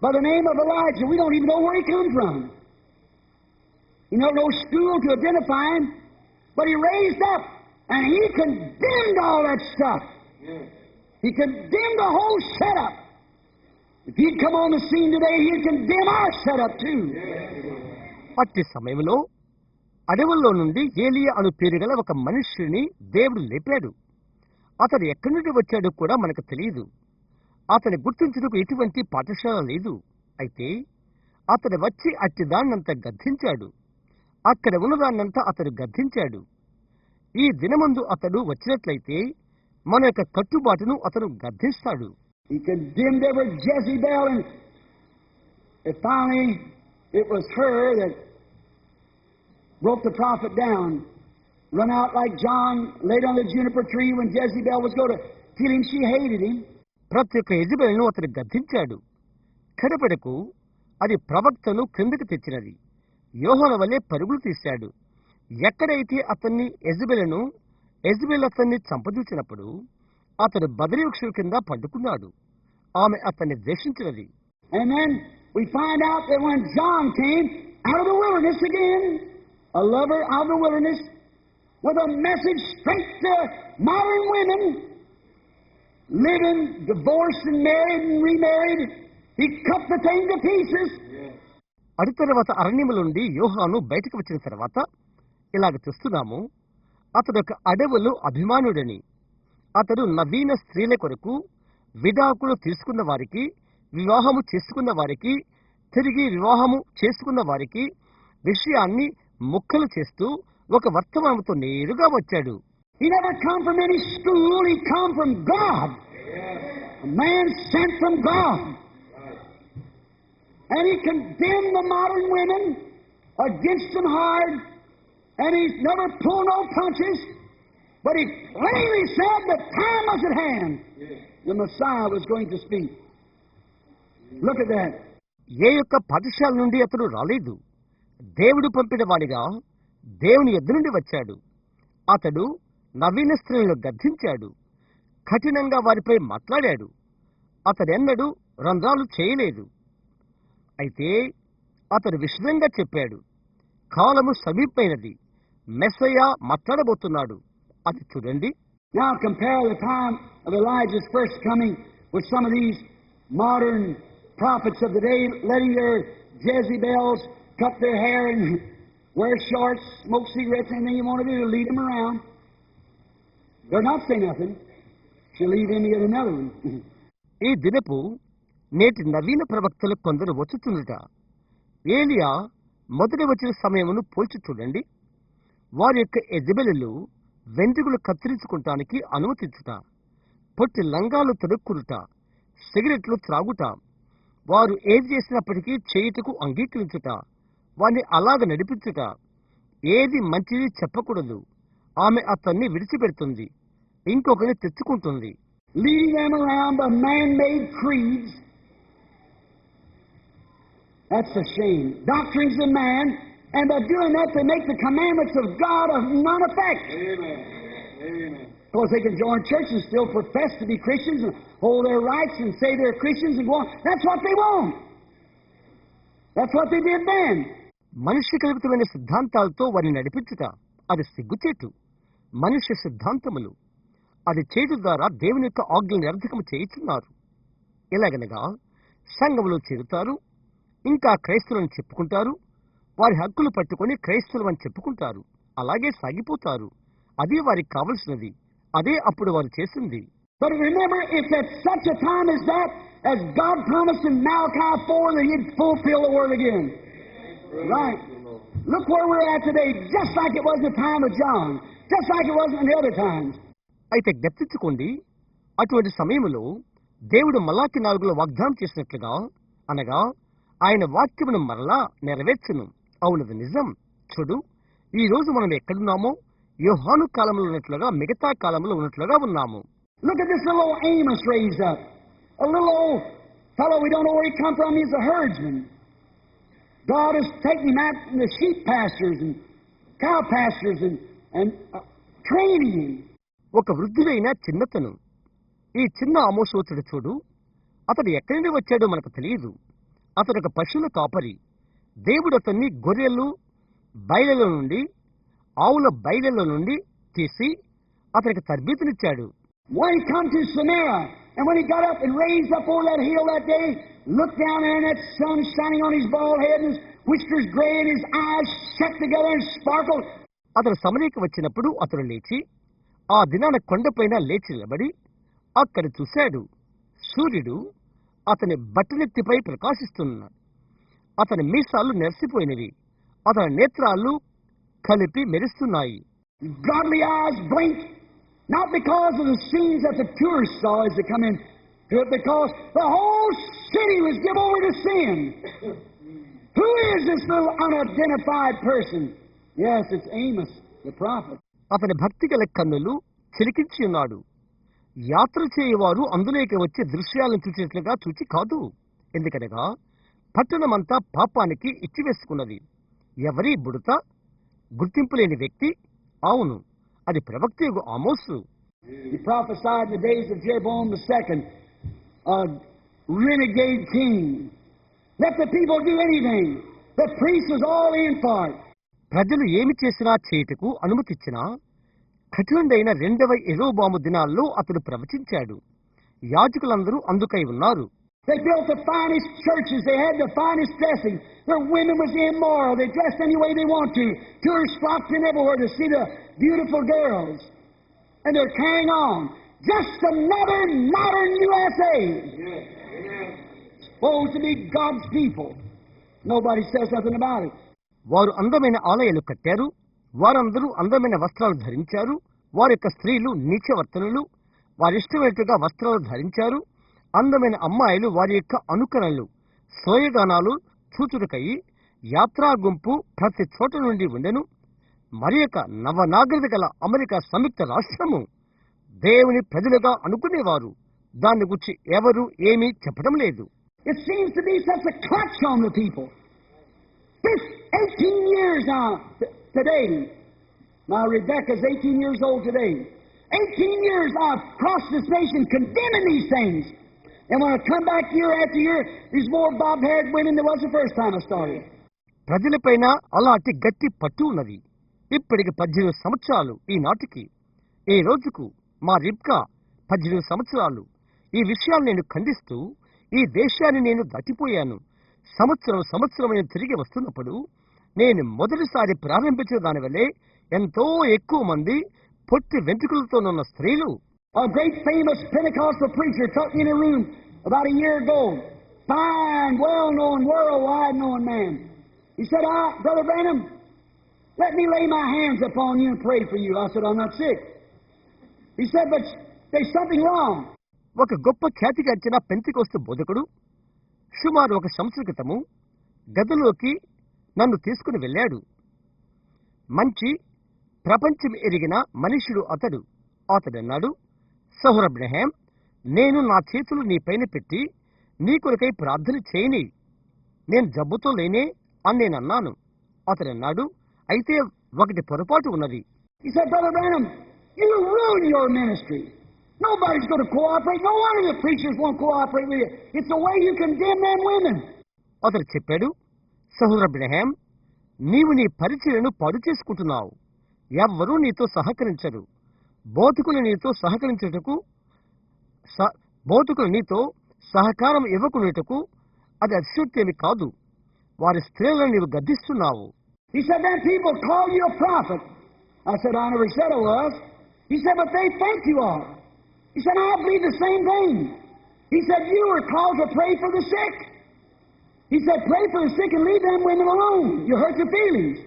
by the name of Elijah. We don't even know where he come from. You know, no school to identify him, but he raised up, and he condemned all that stuff. He condemned the whole setup. If he'd come on the scene today, he'd condemn our setup too. అట్టి సమయంలో అడవుల్లో నుండి ఏలియా అను పేరు గల ఒక మనుష్యుని దేవుడు లేపాడు. అతడు ఎక్కడి నుండి వచ్చాడో కూడా మనకు తెలియదు. అతని గుర్తించుటకు ఎటువంటి పాఠశాల లేదు. అయితే అతడు వచ్చి అట్టి దాన్నంతా గద్దించాడు. అక్కడ ఉన్నదాన్నంతా అతడు గద్దించాడు. ఈ దినమందు అతడు వచ్చినట్లయితే మన యొక్క కట్టుబాటును అతను గద్దిస్తాడు. He condemned every Jezebel, and finally it was her that broke the prophet down, run out like John laid on the juniper tree when Jezebel was going to kill him. She hated him. ప్రతి ఒక్క యెజబెలును అతడు గద్దించాడు. కడపడకు అది ప్రవక్తను క్రిందకు తెచ్చినది. యోహాను వలె పరుగులు తీశాడు. ఎక్కడైతే అతన్ని యెజబెల్ అతన్ని చంపదూచినప్పుడు అతడు బదరీ వృక్షం కింద పట్టుకున్నాడు. ఆమె అతన్ని ద్వేషించినది. And then we find out that when John came out of the wilderness again, a lover out of the wilderness, with a message straight to modern women living divorced and married and remarried, he cut the thing to pieces. అటు తర్వాత అరణ్యముల నుండి యోహాను బయటకు వచ్చిన తర్వాత ఇలాగ చూస్తున్నాము. అతడు ఒక అడవులు అభిమానుడని, అతడు నవీన స్త్రీల కొరకు విడాకులు తీసుకున్న వారికి, వివాహము చేసుకున్న వారికి, తిరిగి వివాహము చేసుకున్న వారికి విషయాన్ని ముక్కలు చేస్తూ ఒక వర్తమానంతో నేరుగా వచ్చాడు. He never come from any school, he come from God. A man sent from God. And he condemned the modern women against them hard, and he's never pulled no punches, but he plainly said the time was at hand. The Messiah was going to speak. Look at that. ఏ యొక్క పాఠశాల నుండి అతడు రాలేదు. దేవుడు పంపిన వాడిగా దేవుని ఎద్దు నుండి వచ్చాడు. అతడు నవీన స్త్రీలను గద్దించాడు. కఠినంగా వారిపై మాట్లాడాడు. అతడెన్నడూ రంధ్రాలు చేయలేదు. అయితే అతడు విశదంగా చెప్పాడు, కాలము సమీపమైనది, మెస్సయ్య మాట్లాడబోతున్నాడు. అది చూడండి. Now compare the time of Elijah's first coming with some of these modern prophets of the day, letting their Jezebels cut their hair and wear shorts, smoke cigarettes, anything you want to do to lead them around. They're not saying nothing. She'll lead him to get another one. ఈ దినపు నేటి నవీన ప్రవక్తలు కొందరు వచ్చుచుండుట, ఏలియా మొదటి వచ్చిన సమయమును పోల్చి చూడండి. వారి యొక్క యెజబెలులు వెంట్రుకలు కత్తిరించుకుంటానికి అనుమతించుట, పొట్టి లంగాలు తొడుక్కునుట, సిగరెట్లు త్రాగుట, వారు ఏది చేసినప్పటికీ చేయుటకు అంగీకరించుట, వారిని అలాగ నడిపించుట, ఏది మంచిది చెప్పకూడదు. ఆమె అతన్ని విడిచిపెడుతుంది, ఇంకొకరిని తెచ్చుకుంటుంది. Leading them around by man-made creeds. That's a shame. Doctrines of man, and by doing that they make the commandments of God of none effect. Amen. Amen. Of course, they can join churches and still profess to be Christians and hold their rights and say they're Christians and go on. That's what they want. That's what they did then. మనిషి కల్పితమైన సిద్ధాంతాలతో వారిని నడిపించుట అది సిగ్గుచేటు. మనుష్య సిద్ధాంతములు అది చేటు ద్వారా దేవుని యొక్క ఆజ్ఞలు నిరర్ధకము చేయుచున్నారు. ఎలాగనగా సంఘములో చేరుతారు, ఇంకా క్రైస్తవులను చెప్పుకుంటారు, వారి హక్కులు పట్టుకొని క్రైస్తవులు అని చెప్పుకుంటారు, అలాగే సాగిపోతారు. అదే వారికి కావలసినది, అదే అప్పుడు వారు చేసింది. But remember, it's at such a time as that, as God promised in Malachi 4 that He'd fulfill the word again. Right. Look where we're at today, just like it was in the time of John, just like it was in the other times. అయితే జ్ఞప్తించుకోండి, అటువంటి సమయంలో దేవుడు మలాకి 4లో వాగ్దానం చేసినట్లుగా, అనగా ఆయన వాక్యమును మరలా నెరవేర్చును. అవునది నిజం. చూడు, ఈ రోజు మనం ఎక్కడున్నామో యోహాను కాలంలో ఉన్నట్లుగా మిగతా కాలంలో ఉన్నట్లుగా ఉన్నాము. Look at this little old Amos raised up. A little old fellow, we don't know where he come from. He's a herdsman. God has taken him out in the sheep pastures and cow pastures and training him. ఒక వృద్ధుడైన చిన్నతను, ఈ చిన్న ఆమోసోచుడు చూడు, అతడు ఎక్కడి నుండి వచ్చాడో మనకు తెలియదు. అతడు ఒక పశువుల కాపరి. దేవుడు అతన్ని గొర్రెలు బయలలో నుండి, ఆవుల బయలలో నుండి తీసి అతనికి తర్బీతునిచ్చాడు. When he come to Samaria, and when he got up and raised up over that hill that day, looked down there and that sun shining on his bald head and his whiskers gray and his eyes shut together and sparkled. అతడు సమరీకి వచ్చినప్పుడు అతడు లేచి ఆ దినాన కొండపైన లేచి నిలబడి అక్కడ చూశాడు. సూర్యుడు అతని బట్టనెత్తిపై ప్రకాశిస్తున్న, అతని మీసాలు నెరసిపోయినవి, అతని నేత్రాలు కలిపి మెరుస్తున్నాయి. Godly eyes blink, not because of the scenes that the tourists saw as they come in, but because the whole city was given over to sin. Who is this little unidentified person? Yes, it's Amos, the prophet. అతని భక్తి గల కన్నులు చిలికించి ఉన్నాడు. యాత్ర చేయవారు అందులోకి వచ్చే దృశ్యాలను చూచేట్లుగా చూచి కాదు. ఎందుకనగా పట్టణమంతా పాపానికి ఇచ్చివేసుకున్నది. ఎవరి బుడత? గుర్తింపులేని వ్యక్తి. అవును, అది ప్రవక్తయగు ఆమోసు. He prophesied in the days of Jeroboam II, a renegade king. Let the people do anything. The priest was all in for it. ప్రజలు ఏమి చేసినా చేయుటకు అనుమతిచ్చినా కఠినుడైన రెండవ యెరోబాము దినాల్లో అతడు ప్రవచించాడు. యాజకులందరూ అందుకై ఉన్నారు. They built the finest churches. They had the finest dressing. Their women was immoral. They dressed any way they want to. Tourists flocked in everywhere to see the beautiful girls. And they're carrying on. Just another modern USA. Supposed to be God's people. Nobody says nothing about it. వారు అందమైన ఆలయాలు కట్టారు. వారందరూ అందమైన వస్త్రాలు ధరించారు. వారి యొక్క స్త్రీలు నీచవర్తనులు. వారిష్టమైనట్టుగా వస్త్రాలు ధరించారు. అందమైన అమ్మాయిలు వారి యొక్క అనుకరణలు, సోయగానాలు చూచుటకై యాత్రా గుంపు ప్రతి చోట నుండి ఉండెను. మరి యొక్క నవనాగరిక గల అమెరికా సంయుక్త రాష్ట్రము దేవుని ప్రజలుగా అనుకునేవారు. దాన్ని గురించి ఎవరు ఏమీ చెప్పడం లేదు. It seems to be such a clutch on the people. This 18 years now, today, now Rebecca's 18 years old today. 18 years I've crossed this nation condemning these things. And when I come back year after year, there's more bob-haired women than was the first time I started. ప్రజలపైన అలాంటి గట్టి పట్టు ఉన్నది. ఇప్పటికి 18 సంవత్సరాలు ఈనాటికి. ఈ రోజుకు మా రిబ్కా 18 సంవత్సరాలు. ఈ విషయాలు నేను ఖండిస్తూ ఈ దేశాన్ని నేను దాటిపోయాను. సంవత్సరం తిరిగి వస్తున్నప్పుడు నేను మొదటిసారి ప్రారంభించిన దాని వల్లే ఎంతో ఎక్కువ మంది పొట్టి వెంట్రుకలతోనున్న స్త్రీలు. A great famous Pentecostal preacher taught me in a room about a year ago. Fine, well-known, worldwide known man. He said, Brother Branham, let me lay my hands upon you and pray for you. I said, I'm not sick. He said, but there's something wrong. ఒక గొప్ప ఖ్యాతిగాంచిన Pentecost బోధకుడు సుమారు 1 సంవత్సరం క్రితము గదిలోకి నన్ను తీసుకుని వెళ్ళాడు. మంచి ప్రపంచం ఎరిగిన మనుషుడు అతడు. అతడన్నాడు, సహోదర బ్రహ్యాం, నేను నా చేతులు నీ పైన పెట్టి నీ కొరకై ప్రార్థన చేయని. నేను జబ్బుతో లేనే అని నేనన్నాను. అతడన్నాడు, అయితే ఒకటి పొరపాటు ఉన్నది. He said, Brother Branham, you ruin your ministry. Nobody's going to cooperate. No one of the preachers won't cooperate with you. It's the way you condemn them women. అతడు చెప్పాడు, సహోదర బ్రహ్యాం, నీవు నీ పరిచర్యను పాడు చేసుకుంటున్నావు. ఎవ్వరూ నీతో సహకరించరు. బోధకులు నీతో సహకరించుటకు, బోధకులు నీతో సహకారం ఇవ్వకునేటకు అది అతిశయోక్తేమి కాదు. వారి స్త్రీలను నీవు గద్దిస్తున్నావు. He said, then people call you a prophet. I said, I never said I was. He said, but they think you are. He said, I believe the same thing. He said, you were called to pray for the sick. He said, pray for the sick and leave them women alone. You hurt your feelings.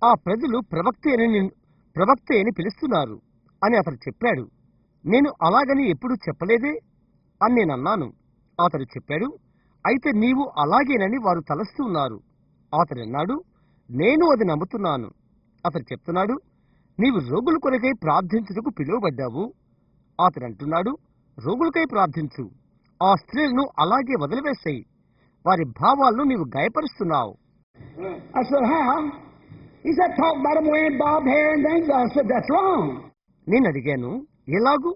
ఆ ప్రజలు ప్రవక్త అని పిలుస్తున్నారు అని అతడు చెప్పాడు. నేను అలాగని ఎప్పుడూ చెప్పలేదే అని నేనన్నాను. అతడు చెప్పాడు, అయితే నీవు అలాగేనని వారు తలస్తున్నారు. అతడు అన్నాడు, నేను అది నమ్ముతున్నాను. అతడు చెప్తున్నాడు, నీవు రోగుల కొరకై ప్రార్థించుటకు పిలువబడ్డావు. అతడు అంటున్నాడు, రోగులకై ప్రార్థించు. ఆ స్త్రీలను అలాగే వదిలివేస్తాయి. వారి భావాలను నీవు గాయపరుస్తున్నావు. I said, how? He said, talk about them wearing bob hair and things. I said, that's wrong. నేను అడిగాను, ఎలాగూ?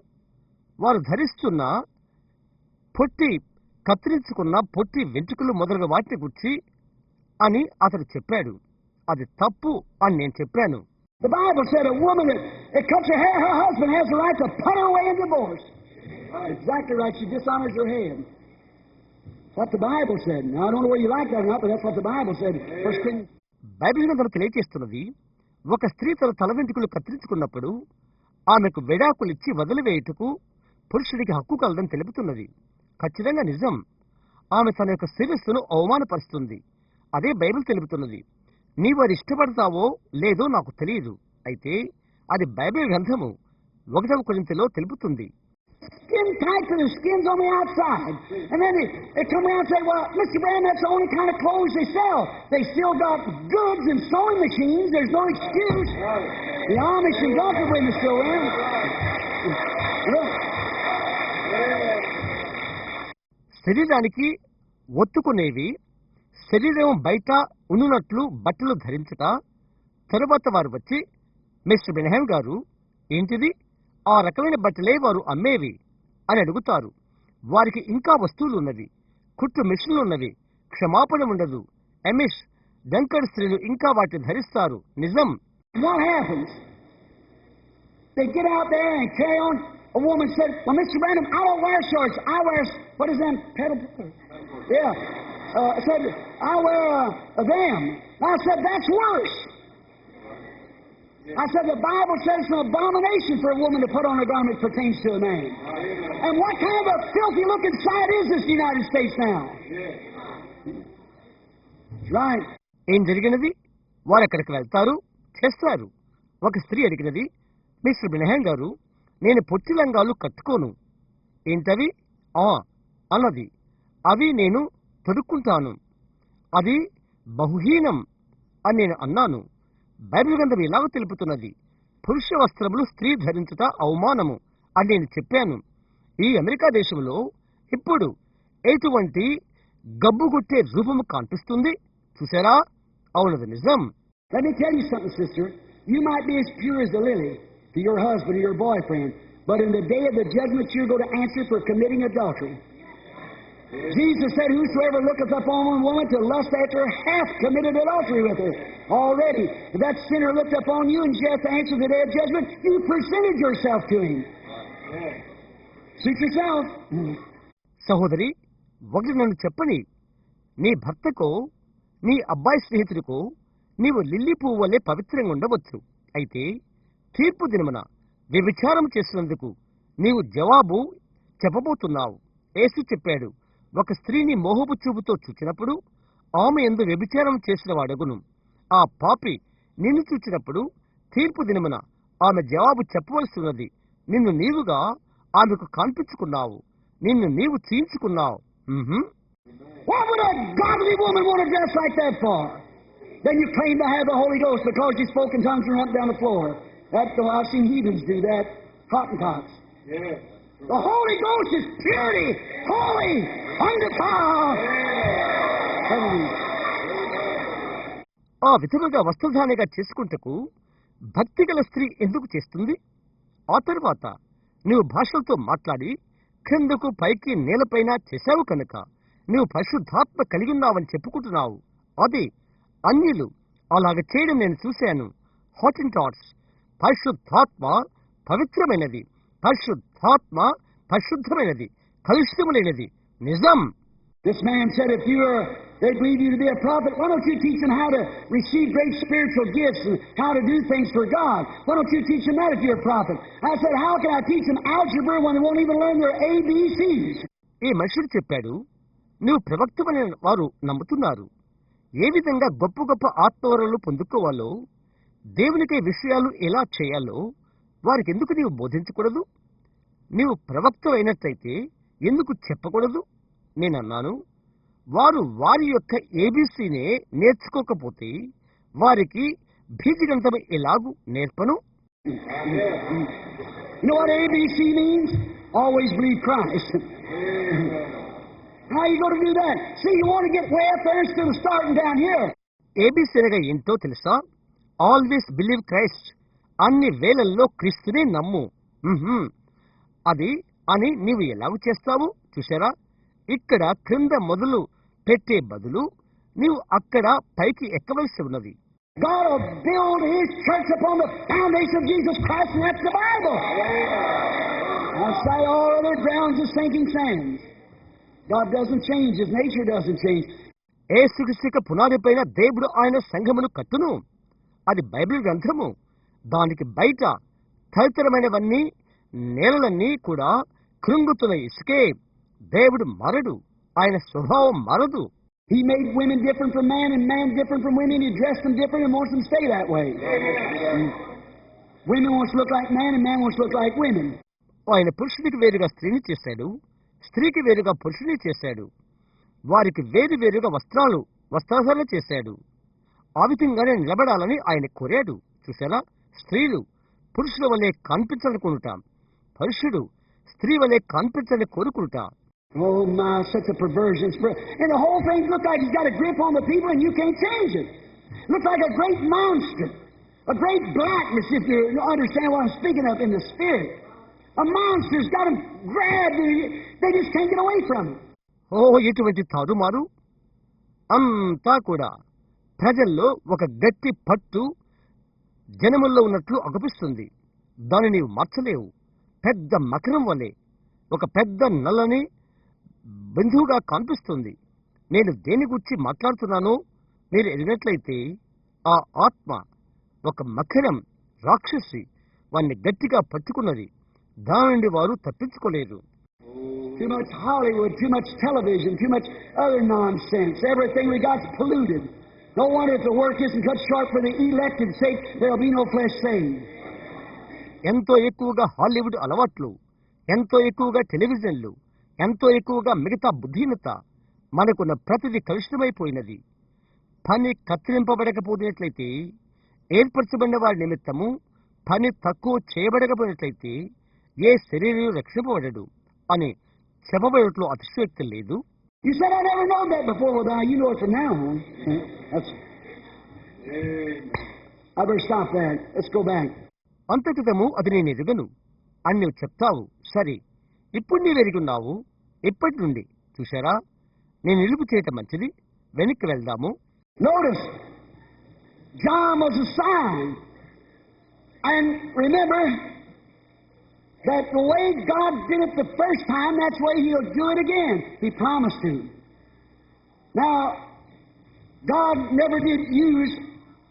వారు ధరిస్తున్న కత్తిరించుకున్న పొట్టి వెంట్రుకలు మొదలగు వాటిని గురించి అని అతడు చెప్పాడు. అది తప్పు అని నేను చెప్పాను. The Bible said a woman that cuts her hair, her husband has the right to put her away in divorce. Exactly right. She dishonors her head. That's what the Bible said. Now, I don't know whether you like that or not, but that's what the Bible said. Bible గ్రంథం తెలియజేస్తున్నది, ఒక స్త్రీ తన తల వెంట్రుకలు కత్తిరించుకున్నప్పుడు ఆమెకు విడాకులిచ్చి వదిలివేయుటకు పురుషుడికి హక్కు కలదని తెలుపుతున్నది. ఖచ్చితంగా నిజం. ఆమె తన యొక్క శిరస్సును అవమానపరుస్తుంది. అదే బైబిల్ తెలుపుతున్నది. నీవు అది ఇష్టపడతావో లేదో నాకు తెలియదు, అయితే అది బైబిల్ గ్రంథము 1 కొరింథీలో తెలుపుతుంది. Skin tight to the skins on the outside. And then they come around and say, well, Mr. Brand, that's the only kind of clothes they sell. They still got goods and sewing machines. There's no excuse. The Amish and Gulf women still wear them. Look. శరీరానికి ఒత్తుకునేవి, శరీరం బయట ఉన్నట్లు బట్టలు ధరించుట. తరువాత వారు వచ్చి, mister Branham గారు, ఏంటిది, ఆ రకమైన బట్టలే వారు అమ్మేవి అని అడుగుతారు. వారికి ఇంకా వస్తువులు ఉన్నవి, కుట్టు మిషన్లు ఉన్నవి, క్షమాపణ ఉండదు. ఎమిష్ డంకర్ స్త్రీలు ఇంకా వాటిని ధరిస్తారు. నిజం. What happens? They get out there and carry on. A woman said, well, Mr. Branham, I don't wear shorts. I wear, what is that, pedal? Yeah. Said, I wear them. I said, that's worse. I said, the Bible says it's an abomination for a woman to put on a garment that pertains to a man. And what kind of a filthy-looking sight is this United States now? Right. ఏం జరిగినది? వారు అక్కడికి వెళ్తారు, చేస్తారు. ఒక స్త్రీ అడిగినది, mister Branham గారు, నేను పొట్టి లంగాలు కట్టుకోను. ఏంటవి? అన్నది. అవి నేను తొడుక్కుంటాను. అది బహుహీనం అని నేను అన్నాను. బైబిల్ గ్రంథం ఇలాగ తెలుపుతున్నది, పురుష వస్త్రములు స్త్రీ ధరించుట అవమానము అని నేను చెప్పాను. ఈ అమెరికా దేశంలో ఇప్పుడు ఎటువంటి గబ్బుగుట్టే రూపము కనిపిస్తుంది చూసారా? అవునది నిజం. Let me tell you something, sister. You might be as pure as a lily to your husband or your boyfriend, but in the day of the judgment you're going to answer for committing adultery. Jesus said, whosoever looketh upon a woman to lust after her hath committed adultery with her already. If that sinner looked upon you and you have to answer the day of judgment, you presented yourself to him. Suit yourself. సహోదరి, ఒకటి నన్ను చెప్పని, నీ భర్తకో నీ అబ్బాయి స్నేహితుడికో నీవు lily పువ్వు వల్లే పవిత్రంగా ఉండవచ్చు. అయితే తీర్పు దినమున వ్యభిచారం చేసినందుకు నీవు జవాబు చెప్పబోతున్నావు. యేసు చెప్పాడు, ఒక స్త్రీని మోహపు చూపుతో చూచినప్పుడు ఆమె యందు వ్యభిచారం చేసిన వాడగును. ఆ పాపి నిన్ను చూచినప్పుడు తీర్పు దినమున ఆమె జవాబు చెప్పవలసినది. నిన్ను నీవుగా ఆమెకు కనిపించుకున్నావు, నిన్ను నీవు చీల్చుకున్నావు. What would a godly woman want to dress like that for? Then you claim to have the Holy Ghost because you spoke in tongues and went down the floor. I've seen heathens do that, Hottentots. Yeah. The Holy Ghost is purity, holy, undefiled. ఆ విధముగా వస్త్రధానిగా చేసుకుంటకు భక్తి గల స్త్రీ ఎందుకు చేస్తుంది? ఆ తరువాత నీవు భాషలతో మాట్లాడి క్రిందకు పైకి నేలపైన చేశావు కనుక నీవు పరిశుద్ధాత్మ కలిగి ఉన్నావని చెప్పుకుంటున్నావు. అది అన్యులు అలాగ చేయడం నేను చూశాను. హాటెంటాట్స్. పరిశుద్ధాత్మ పవిత్రమైనది, పరిశుద్ధాత్మ పరిశుద్ధమైనది, కలుషితము లేనిది. నిజం. This man said, if they believe you to be a prophet, why don't you teach them how to receive great spiritual gifts and how to do things for God? Why don't you teach them that if you're a prophet? I said, how can I teach them algebra when they won't even learn their ABCs? ఈ మనుషుడు చెప్పాడు, నువ్వు ప్రవక్తమని వారు నమ్ముతున్నారు. ఏ విధంగా గొప్ప గొప్ప ఆత్మవరాలు పొందుకోవాలో, దేవునికి విషయాలు ఎలా చేయాలో వారికి ఎందుకు నీవు బోధించకూడదు? నీవు ప్రవక్త అయినట్లయితే ఎందుకు చెప్పకూడదు? నేనన్నాను, వారు వారి యొక్క ఏబీసీనే నేర్చుకోకపోతే వారికి బీజగంతం ఎలాగూ నేర్పను? You know what ABC means? Always believe Christ. How are you going to do that? See, you want to get way up there instead of starting down here. ABC అనగా ఏంటో తెలుసా? Always believe Christ. అన్ని వేళల్లో క్రీస్తునే నమ్ము. అది అని నీవు ఎలాగూ చేస్తావు చూసారా? ఇక్కడ క్రింద మొదలు పెట్టే బదులు నీవు అక్కడ పైకి ఎక్కవలసి ఉన్నది. God will build His church upon the foundation of Jesus Christ, and that's the Bible. Outside all other grounds is sinking sands. God doesn't change. His nature doesn't change. యేసుక్రీస్తు పునాది పైన దేవుడు ఆయన సంఘమును కట్టును. అది బైబిల్ గ్రంథము. దానికి బయట తదితరమైనవన్నీ నేలలన్నీ కూడా కృంగుతున్న ఇసుకే. దేవుడు మారడు, ఆయన స్వభావం మారదు. He made women different from man and man different from women. He dressed them different and wants them to stay that way. Women wants to look like man and man wants to look like women. ఆయన పురుషుడికి వేరుగా స్త్రీని చేశాడు, స్త్రీకి వేరుగా పురుషుని చేశాడు. వారికి వేరు వేరుగా వస్త్రధారణ చేశాడు. ఆ విధంగానే నిలబడాలని ఆయన కోరాడు. చూసారా, స్త్రీలు పురుషుల వల్లే కనిపించాలనుకుంటా, పురుషుడు స్త్రీ వల్లే కనిపించాలని కోరుకుంటా. Oh my, such a perversion. And the whole thing looks like he's got a grip on the people and you can't change it. Looks like a great monster, a great blackness, if you understand what I'm speaking of in the spirit. A monster's got them grabbed and they just can't get away from it. ఇటువంటి తారుమారు అంతా కూడా ప్రజల్లో ఒక గట్టి పట్టు జనముల్లో ఉన్నట్లు అగుపిస్తుంది. దాన్ని నీవు మార్చలేవు. పెద్ద మకరం వలె ఒక పెద్ద నల్లని బంధువుగా కనిపిస్తుంది. నేను దేని గురించి మాట్లాడుతున్నానో మీరు ఎరిగినట్లయితే ఆ ఆత్మ ఒక మకరం రాక్షసి వారిని గట్టిగా పట్టుకున్నది. దాని నుండి వారు తప్పించుకోలేరు. Too much Hollywood, too much television, too much other nonsense. Everything we got's polluted. No wonder if the work isn't cut short for the elected sake, there'll be no flesh saved. ఎంతో ఎక్కువగా Hollywood అలవాట్లు, ఎంతో ఎక్కువగా టెలివిజన్లు, ఎంతో ఎక్కువగా మిగతా బుద్ధిహీనత, మనకున్న ప్రతిదీ కలుషితమైపోయినది. పని కత్తిరింపబడకపోయినట్లయితే, ఏర్పరచబడిన వారి నిమిత్తము పని తక్కువ చేయబడకపోయినట్లయితే ఏ శరీరం రక్షింపబడడు అని చెప్పబడట్లో అతిశయోక్తి లేదు. You said I never known that before. Well, now you know it from now on. I better stop that. Let's go back. అంతటితము అది నేను ఎరుగను అని నువ్వు చెప్తావు. సరే, ఇప్పుడు నీవు ఎరుగున్నావు. ఇప్పటి నుండి చూశారా, నేను నిలుపు చేయటం మంచిది. వెనక్కి వెళ్దాము. Notice, John was a sign. And remember that the way God did it the first time, that's the way He'll do it again. He promised to. Now, God never did use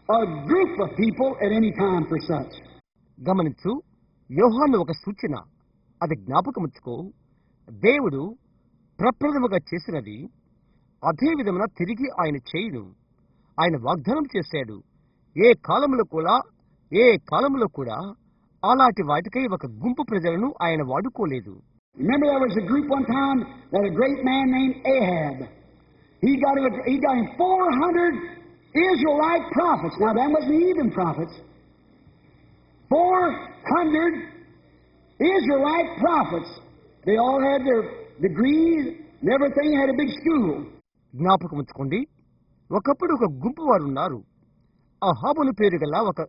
a group of people at any time for such. గమనించు, యోహాను ఒక సూచన, అది జ్ఞాపకముచ్చుకో. దేవుడు ప్రప్రథముగా చేసినది అదే విధమున తిరిగి ఆయన చేయును. ఆయన వాగ్దానం చేశాడు. ఏ కాలంలో కూడా అలాంటి వాటికై ఒక గుంపు ప్రజలను ఆయన వాడుకోలేదు. Remember there was a group one time that a great man named Ahab. He got him 400 Israelite prophets. Now that wasn't heathen prophets. 400 Israelite prophets. They all had their degrees and everything, had a big school. జ్ఞాపకం ఉంచుకోండి, ఒకప్పుడు ఒక గుంపు వారు ఉన్నారు. అహాబును పేరు గల ఒక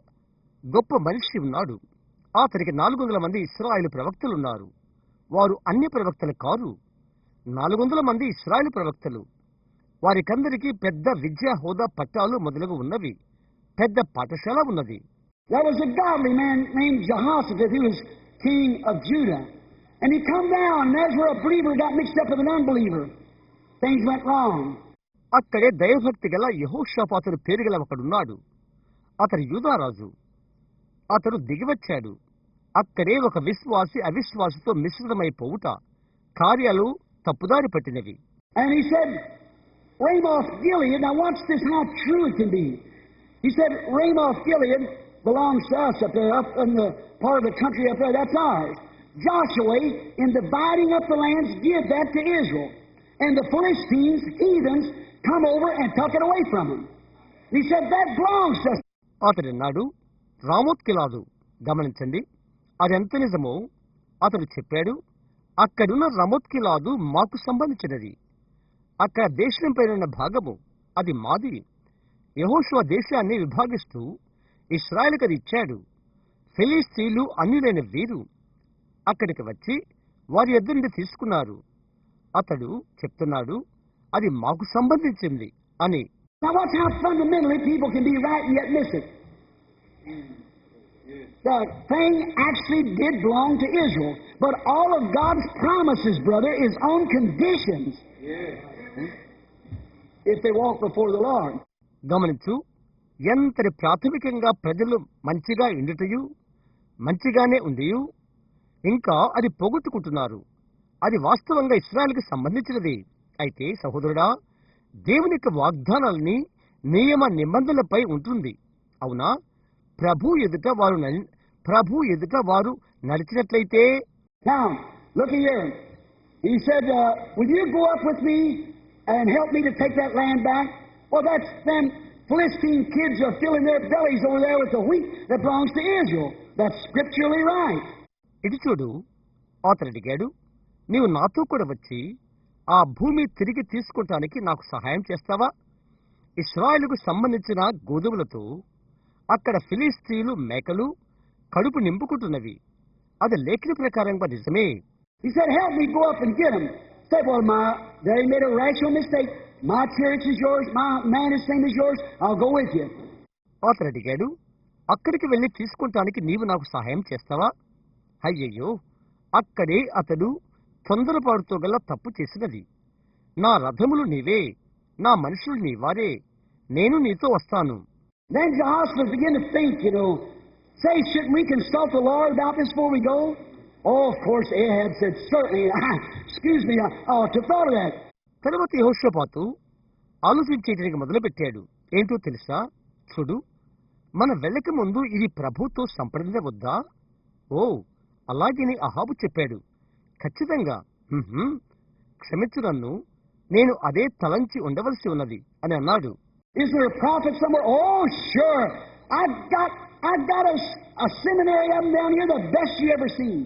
గొప్ప మనిషి ఉన్నాడు. అతనికి 400 మంది ఇశ్రాయేలు ప్రవక్తలున్నారు. వారు అన్య ప్రవక్తలు కారు. 400 మంది ఇశ్రాయేలు ప్రవక్తలు. వారికందరికీ పెద్ద విద్యా హోదా పట్టాలు మొదలగు ఉన్నవి. పెద్ద పాఠశాల ఉన్నది. There was a godly man named Jehoshaphat who was king of Judah. And he come down, and that's where a believer got mixed up with an unbeliever. Things went wrong. అక్కడే దైవభక్తి గల యెహోషాపాతు పేరు గల ఒకడున్నాడు. అతడు యూదారాజు. అతడు దిగివచ్చాడు. అక్కడే ఒక విశ్వాసి అవిశ్వాసితో మిశ్రితమైపోవుట, కార్యాలు తప్పుదారి పట్టినవి. And he said, Ramoth Gilead, now watch this how true it can be. He said, Ramoth Gilead belongs to us up there, up in the part of the country up there, that's ours. Joshua, in dividing up the lands, give that to Israel. And the Philistines, heathens, come over and took it away from him. He said, that belongs to us. అతడన్నాడు, రామోత్ గిలాదు, గమనించండి, అదెంత నిజమో అతడు చెప్పాడు. అక్కడున్న Ramoth గిలాదు మాకు సంబంధించినది. అక్కడ దేశం పైన భాగము అది మాది. యెహోషువ దేశాన్ని విభాగిస్తూ ఇశ్రాయేలుకు అది ఇచ్చాడు. ఫిలిస్తీయులు అన్యులైన వీరు అక్కడికి వచ్చి వారి యొద్ద నుండి తీసుకున్నారు. అతడు చెప్తున్నాడు, అది మాకు సంబంధించింది అని. Now watch how fundamentally people can be right and yet miss it. The thing actually did belong to Israel, but all of God's promises, brother, is on conditions. If they walk before the Lord. గమనించు, ఎంతటి ప్రాథమికంగా ప్రజలు మంచిగా ఇండుటయు మంచిగానే ఉంది, ఇంకా అది పోగొట్టుకుంటున్నారు. అది వాస్తవంగా ఇశ్రాయేలుకు సంబంధించినది. అయితే సహోదరుడా, దేవుని యొక్క వాగ్దానాలని నియమ నిబంధనలపై ఉంటుంది. అవునా? ప్రభు ఎదుట వారు నడిచినట్లయితే. Now, look here. He said, will you go up with me and help me to take that land back? Well, that's them Philistine kids are filling their bellies over there with the wheat that belongs to Israel. That's scripturally right. ఇటు చూడు, అతడు అడిగాడు, నీవు నాతో కూడా వచ్చి ఆ భూమి తిరిగి తీసుకుంటానికి నాకు సహాయం చేస్తావా? ఇశ్రాయేలుకు సంబంధించిన గోధుమలతో అక్కడ ఫిలిస్తీయులు మేకలు కడుపు నింపుకుంటున్నవి. అది లేఖన ప్రకారంగా నిజమే. He said, help me go up and get them. Said, well, they made a rational mistake. My church is yours. My man is same as yours. I'll go with you. అతడు అడిగాడు, అక్కడికి వెళ్లి తీసుకుంటానికి నీవు నాకు సహాయం చేస్తావా? అయ్యయ్యో, అక్కడే అతడు తొందరపాటుతో గల తప్పు చేసినది. నా రథములు నీవే, నా మనుషులు నీవారే, నేను నీతో వస్తాను. Then Jehoshaphat began to think, say, shouldn't we consult the Lord about this before we go? Oh, of course, Ahab said, certainly. Excuse me, I ought to have thought of that. తరువాత యెహోషాపాతు ఆలోచించేయడానికి మొదలుపెట్టాడు. ఏంటో తెలుసా? చూడు, మన వెళ్ళక ముందు ఇది ప్రభుతో సంప్రదించవద్దా? ఓ, అలాగని అహాబు చెప్పాడు. ఖచ్చితంగా, క్షమించు నన్ను, నేను అదే తలంచి ఉండవలసి ఉన్నది అని అన్నాడు. Is there a prophet somewhere? Oh, sure. I've got a seminary of them down here, the best you ever seen.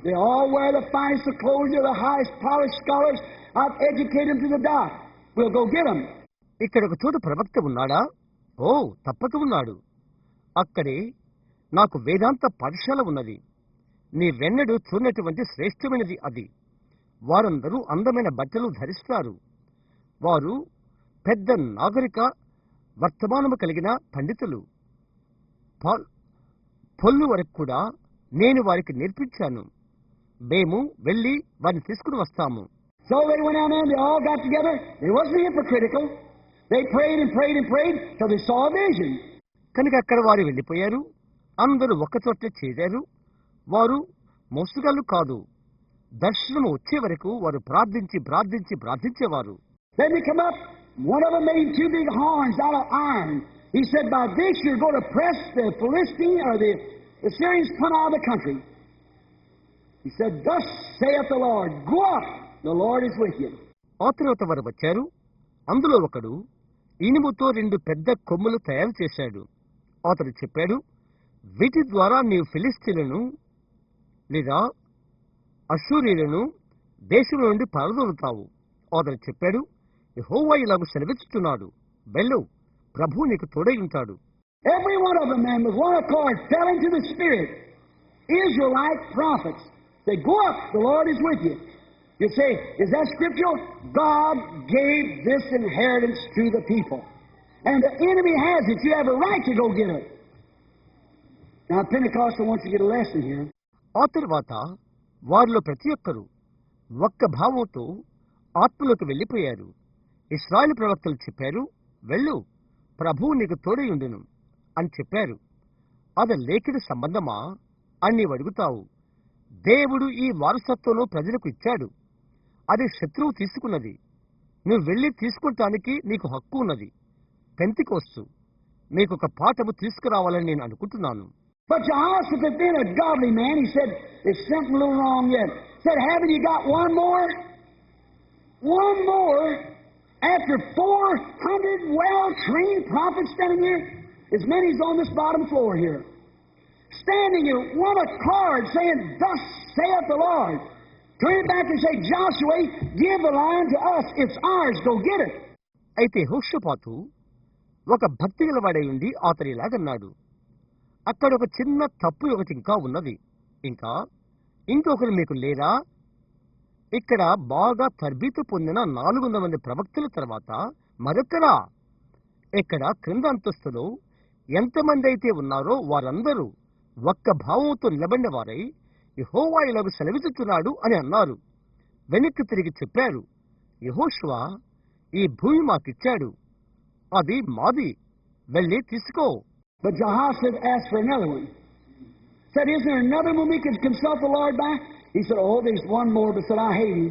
They all wear the finest of clothes. They're the highest polished scholars. I've educated them to the dot. We'll go get them. ఇక్కడ ఒక చోట ప్రవక్త ఉన్నాడా? ఓ, తప్పక ఉన్నాడు. అక్కడే నాకు వేదాంత పాఠశాల ఉన్నది. నీ వెన్నడు చూడనటువంటి శ్రేష్టమైనది అది. వారందరూ అందమైన బట్టలు ధరిస్తారు. వారు పెద్ద నాగరిక వర్తమానము కలిగిన పండితులు. పొల్లు వరకు కూడా నేను వారికి నేర్పించాను. మేము వెళ్లి వారిని తీసుకుని వస్తాము. So they went out and they all got together. They wasn't hypocritical. They prayed and prayed and prayed till they saw a vision. కనుక అక్కడ వారు వెళ్లిపోయారు. అందరూ ఒక్కచోటే చేరారు. వారు మోసగాళ్ళు కాదు. దర్శనం వచ్చే వరకు వారు ప్రార్థించేవారు. Then they come up. One of them made two big horns out of iron. He said, by this you're going to press the Philistine or the Syrians come out of the country. He said, thus saith the Lord, go up, the Lord is with you. ఆ తర్వాత వారు వచ్చారు. అందులో ఒకడు ఇనుముతో 2 పెద్ద కొమ్ములు తయారు చేశాడు. అతడు చెప్పాడు, వీటి ద్వారా నీవు ఫిలిస్తీన్లను లేదా అష్షూరీయులను దేశం నుండి పారదోలుతావు. అతడు చెప్పాడు, యెహోవా ఇలాగ సెలవిస్తున్నాడు, వెళ్ళు, ప్రభువు నీకు తోడై ఉంటాడు. Every one of them, man, with one accord, fell into the Spirit. Israelite prophets. They go up, the Lord is with you. You say, is that scriptural? God gave this inheritance to the people. And the enemy has it. You have a right to go get it. Now, Pentecostal wants to get a lesson here. ఆ తర్వాత వారిలో ప్రతి ఒక్కరూ ఒక్క భావంతో ఆత్మలోకి వెళ్లిపోయారు. ఇశ్రాయేలు ప్రవక్తలు చెప్పారు, వెళ్ళు, ప్రభువు నీకు తోడయుండును అని చెప్పారు. అది లేఖన సంబంధమా అని నీవు అడుగుతావు. దేవుడు ఈ వారసత్వంలో ప్రజలకు ఇచ్చాడు. అది శత్రువు తీసుకున్నది. నువ్వు వెళ్లి తీసుకుంటానికి నీకు హక్కు ఉన్నది. పెంతెకోస్తు మీకు ఒక పాఠము తీసుకురావాలని నేను అనుకుంటున్నాను. But Jehoshaphat, being a godly man, he said, there's something a little wrong yet. He said, haven't you got one more? One more? After 400 well-trained prophets standing here, as many as on this bottom floor here, standing here, one accord, saying, thus saith the Lord. Turn back and say, Joshua, give the land to us. It's ours. Go get it. అయితే యెహోషాపాతు ఒక భక్తి గలవాడై ఉండి అతడు ఇలాగన్నాడు, అక్కడ ఒక చిన్న తప్పు ఒకటి ఇంకా ఉన్నది. ఇంకొకరు మీకు లేరా? ఇక్కడ బాగా తర్బీతు పొందిన 400 మంది ప్రవక్తల తర్వాత మరొకరా? ఇక్కడ క్రింద అంతస్తులో ఎంతమంది అయితే ఉన్నారో వారందరూ ఒక్క భావంతో నిలబడిన వారై యెహోవా ఇలాగ సెలవిస్తున్నాడు అని అన్నారు. వెనక్కి తిరిగి చెప్పారు, యెహోషువ ఈ భూమి మాకిచ్చాడు, అది మాది, వెళ్ళి తీసుకో. But Jehoshaphat asked for another one. Said, isn't there another one we could consult the Lord by? He said, oh, there's one more, but said, I hate him.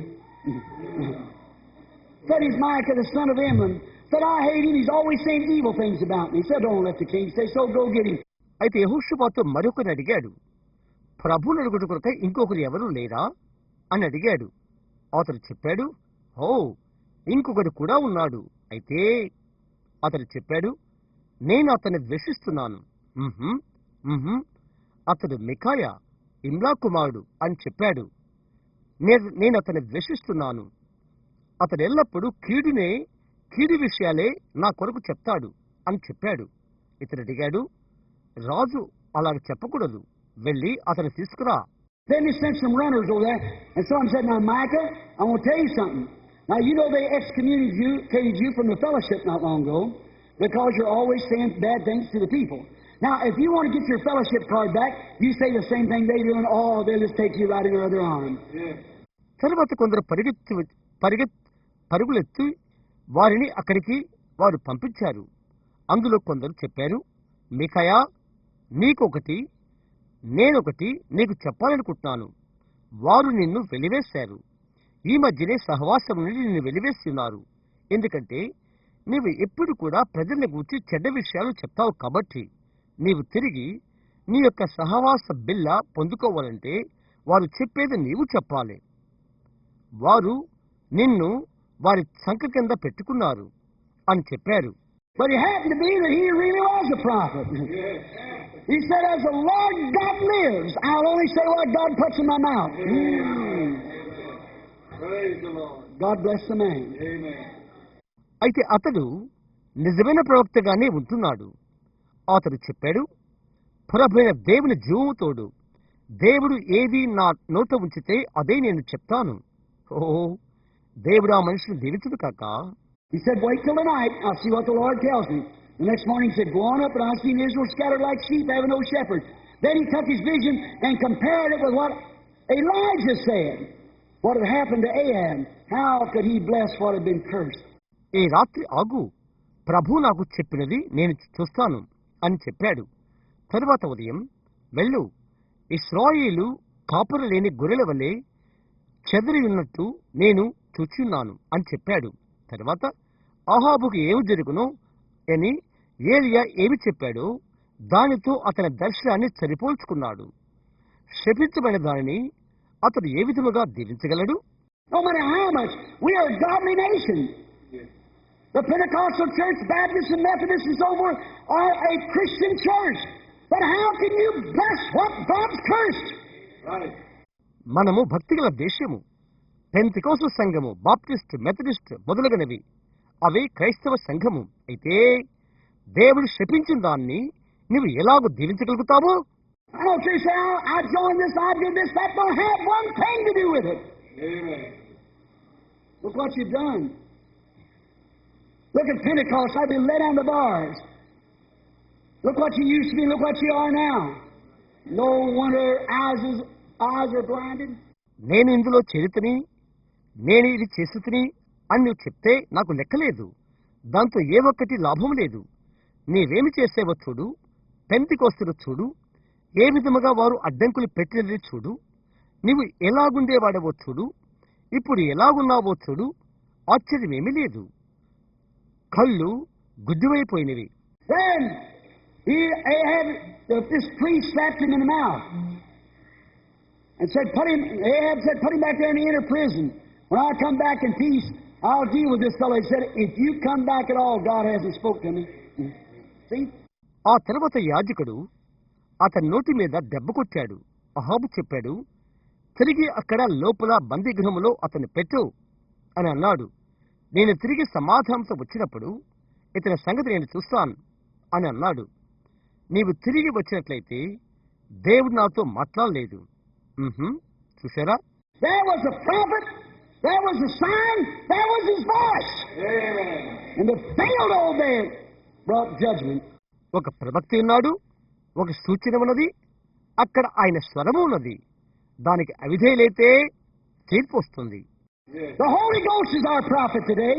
Said, he's Micah, the son of Imran. Said, I hate him. He's always saying evil things about me. Said, don't let the king say so. Go get him. అయితే యెహోషువతో మరొకరిని అడిగాడు, ప్రభువును అడుగుట కొరకై ఇంకొకరు ఎవరూ లేరా అని అడిగాడు. అతడు చెప్పాడు, ఓ, ఇంకొకడు కూడా ఉన్నాడు. అయితే అతడు చెప్పాడు, నేను అతన్ని ద్వేషిస్తున్నాను. అతడు మికాయా, ఇమ్లా కుమారుడు అని చెప్పాడు. నేను అతన్ని ద్వేషిస్తున్నాను. అతడు ఎల్లప్పుడూ కీడు విషయాలే నా కొరకు చెప్తాడు అని చెప్పాడు. ఇతడు అడిగాడు, రాజు అలాగ చెప్పకూడదు, వెళ్ళి అతను తీసుకురా. Then he sent some runners over there, and someone said, now, Micah, I want to tell you something. Now, you know they excommunicated you from the fellowship not long ago because you're always saying bad things to the people. Now, if you want to get your fellowship card back, you say the same thing they do, and they'll just take you right in their other arm. తర్వాత కొందరు పరుగులెత్తి వారిని అక్కడికి వారు పంపించారు. అందులో కొందరు చెప్పారు, మికాయా, నీకొకటి నేనొకటి నీకు చెప్పాలనుకుంటున్నాను. వారు నిన్ను వెలివేశారు. ఈ మధ్యనే సహవాసం నుండి నిన్ను వెలివేస్తున్నారు. ఎందుకంటే నీవు ఎప్పుడు కూడా ప్రజల్ని గూర్చి చెడ్డ విషయాలు చెప్తావు. కాబట్టి నీవు తిరిగి నీ యొక్క సహవాస బిల్ల పొందుకోవాలంటే వారు చెప్పేది నీవు చెప్పాలి. వారు నిన్ను వారి సంఖ కింద పెట్టుకున్నారు అని చెప్పారు. But it happened to be that he really was a prophet. He said, as the Lord God lives, I'll only say what God puts in my mouth. Praise the Lord. God bless the man. Amen. అయితే అతడు నిజమైన ప్రవక్తగానే ఉంటున్నాడు. అతడు చెప్పాడు, ప్రభువైన దేవుని జీవము తోడు, దేవుడు ఏది నా నోట ఉంచితే అదే నేను చెప్తాను. ఓ, దేవుడు ఆ మనిషిని దీవించును కాక. He said, wait till tonight, I'll see what the Lord tells me. The next morning he said, go on up, and I've seen Israel scattered like sheep, having no shepherd. Then he took his vision and compared it with what Elijah said. What had happened to Ahab. How could he bless what had been cursed? ఈ రాత్రి ఆగు, ప్రభు నాకు చెప్పినది నేను చూస్తాను అని చెప్పాడు. తరువాత ఉదయం, వెళ్ళు, ఇశ్రాయేలు కాపరు లేని గొర్రెల వలె చెదరి ఉన్నట్టు నేను చూచున్నాను అని చెప్పాడు. తర్వాత అహాబుకు ఏమి జరుగునో అని ఏలియా ఏమి చెప్పాడో దానితో అతని దర్శనాన్ని సరిపోల్చుకున్నాడు. శపించబడిన దానిని అతడు ఏ విధముగా దీవించగలడు? No matter how much, we are a godly nation. The Pentecostal Church, Baptist and Methodist and so forth are a Christian church. But how can you bless what God's cursed? Right. మనము భక్తిగల దేశము. Pentecost సంఘము, Baptist, Methodist మొదలగునవి అవి క్రైస్తవ సంఘము. అయితే దేవుడు శపించిన దాన్ని నువ్వు ఎలాగో దీవించగలుగుతావు? I don't say, I joined this, I did this. That don't have one thing to do with it. Amen. Look what you've done. Look at Pentecost. I've been led down the bars. Look what you used to be. Look what you are now. No wonder eyes are blinded. నేను ఇందులో చేరితిని, నేను ఇది చేస్తుని అని నువ్వు చెప్తే నాకు లెక్కలేదు. దాంతో ఏ ఒక్కటి లాభం లేదు. నీవేమి చేసేవో చూడు. పెంతెకోస్తును చూడు, ఏ విధముగా వారు అడ్డంకులు పెట్టినది చూడు. నీవు ఎలాగుండేవాడవో చూడు, ఇప్పుడు ఎలాగున్నావో చూడు. ఆశ్చర్యమేమీ లేదు. కళ్ళు గుడ్డివైపోయినవి. Then this priest slapped him in the mouth and said, Ahab said, put him back there in the inner prison. When I come back in peace, I'll deal with this fellow. He said, if you come back at all, God hasn't spoken to me. See? ఆ తర్వాత యాజకుడు అతని నోటి మీద దెబ్బ కొట్టాడు. అహాబు చెప్పాడు, తిరిగి అక్కడ లోపల బందీగృహములో అతన్ని పెట్టు అని అన్నాడు. నేను తిరిగి సమాధానంతో వచ్చినప్పుడు ఇతని సంగతి నేను చూస్తాను అని అన్నాడు. నీవు తిరిగి వచ్చినట్లయితే దేవుడు నాతో మాట్లాడలేదు. చూశారా? There was a prophet, there was a sign, there was his voice. And the failed old man brought judgment. ఒక ప్రవక్త ఉన్నాడు, ఒక సూచన ఉన్నది, అక్కడ ఆయన స్వరము ఉన్నది. దానికి అవిధేయులైతే తీర్పు వస్తుంది. The Holy Ghost is our prophet today.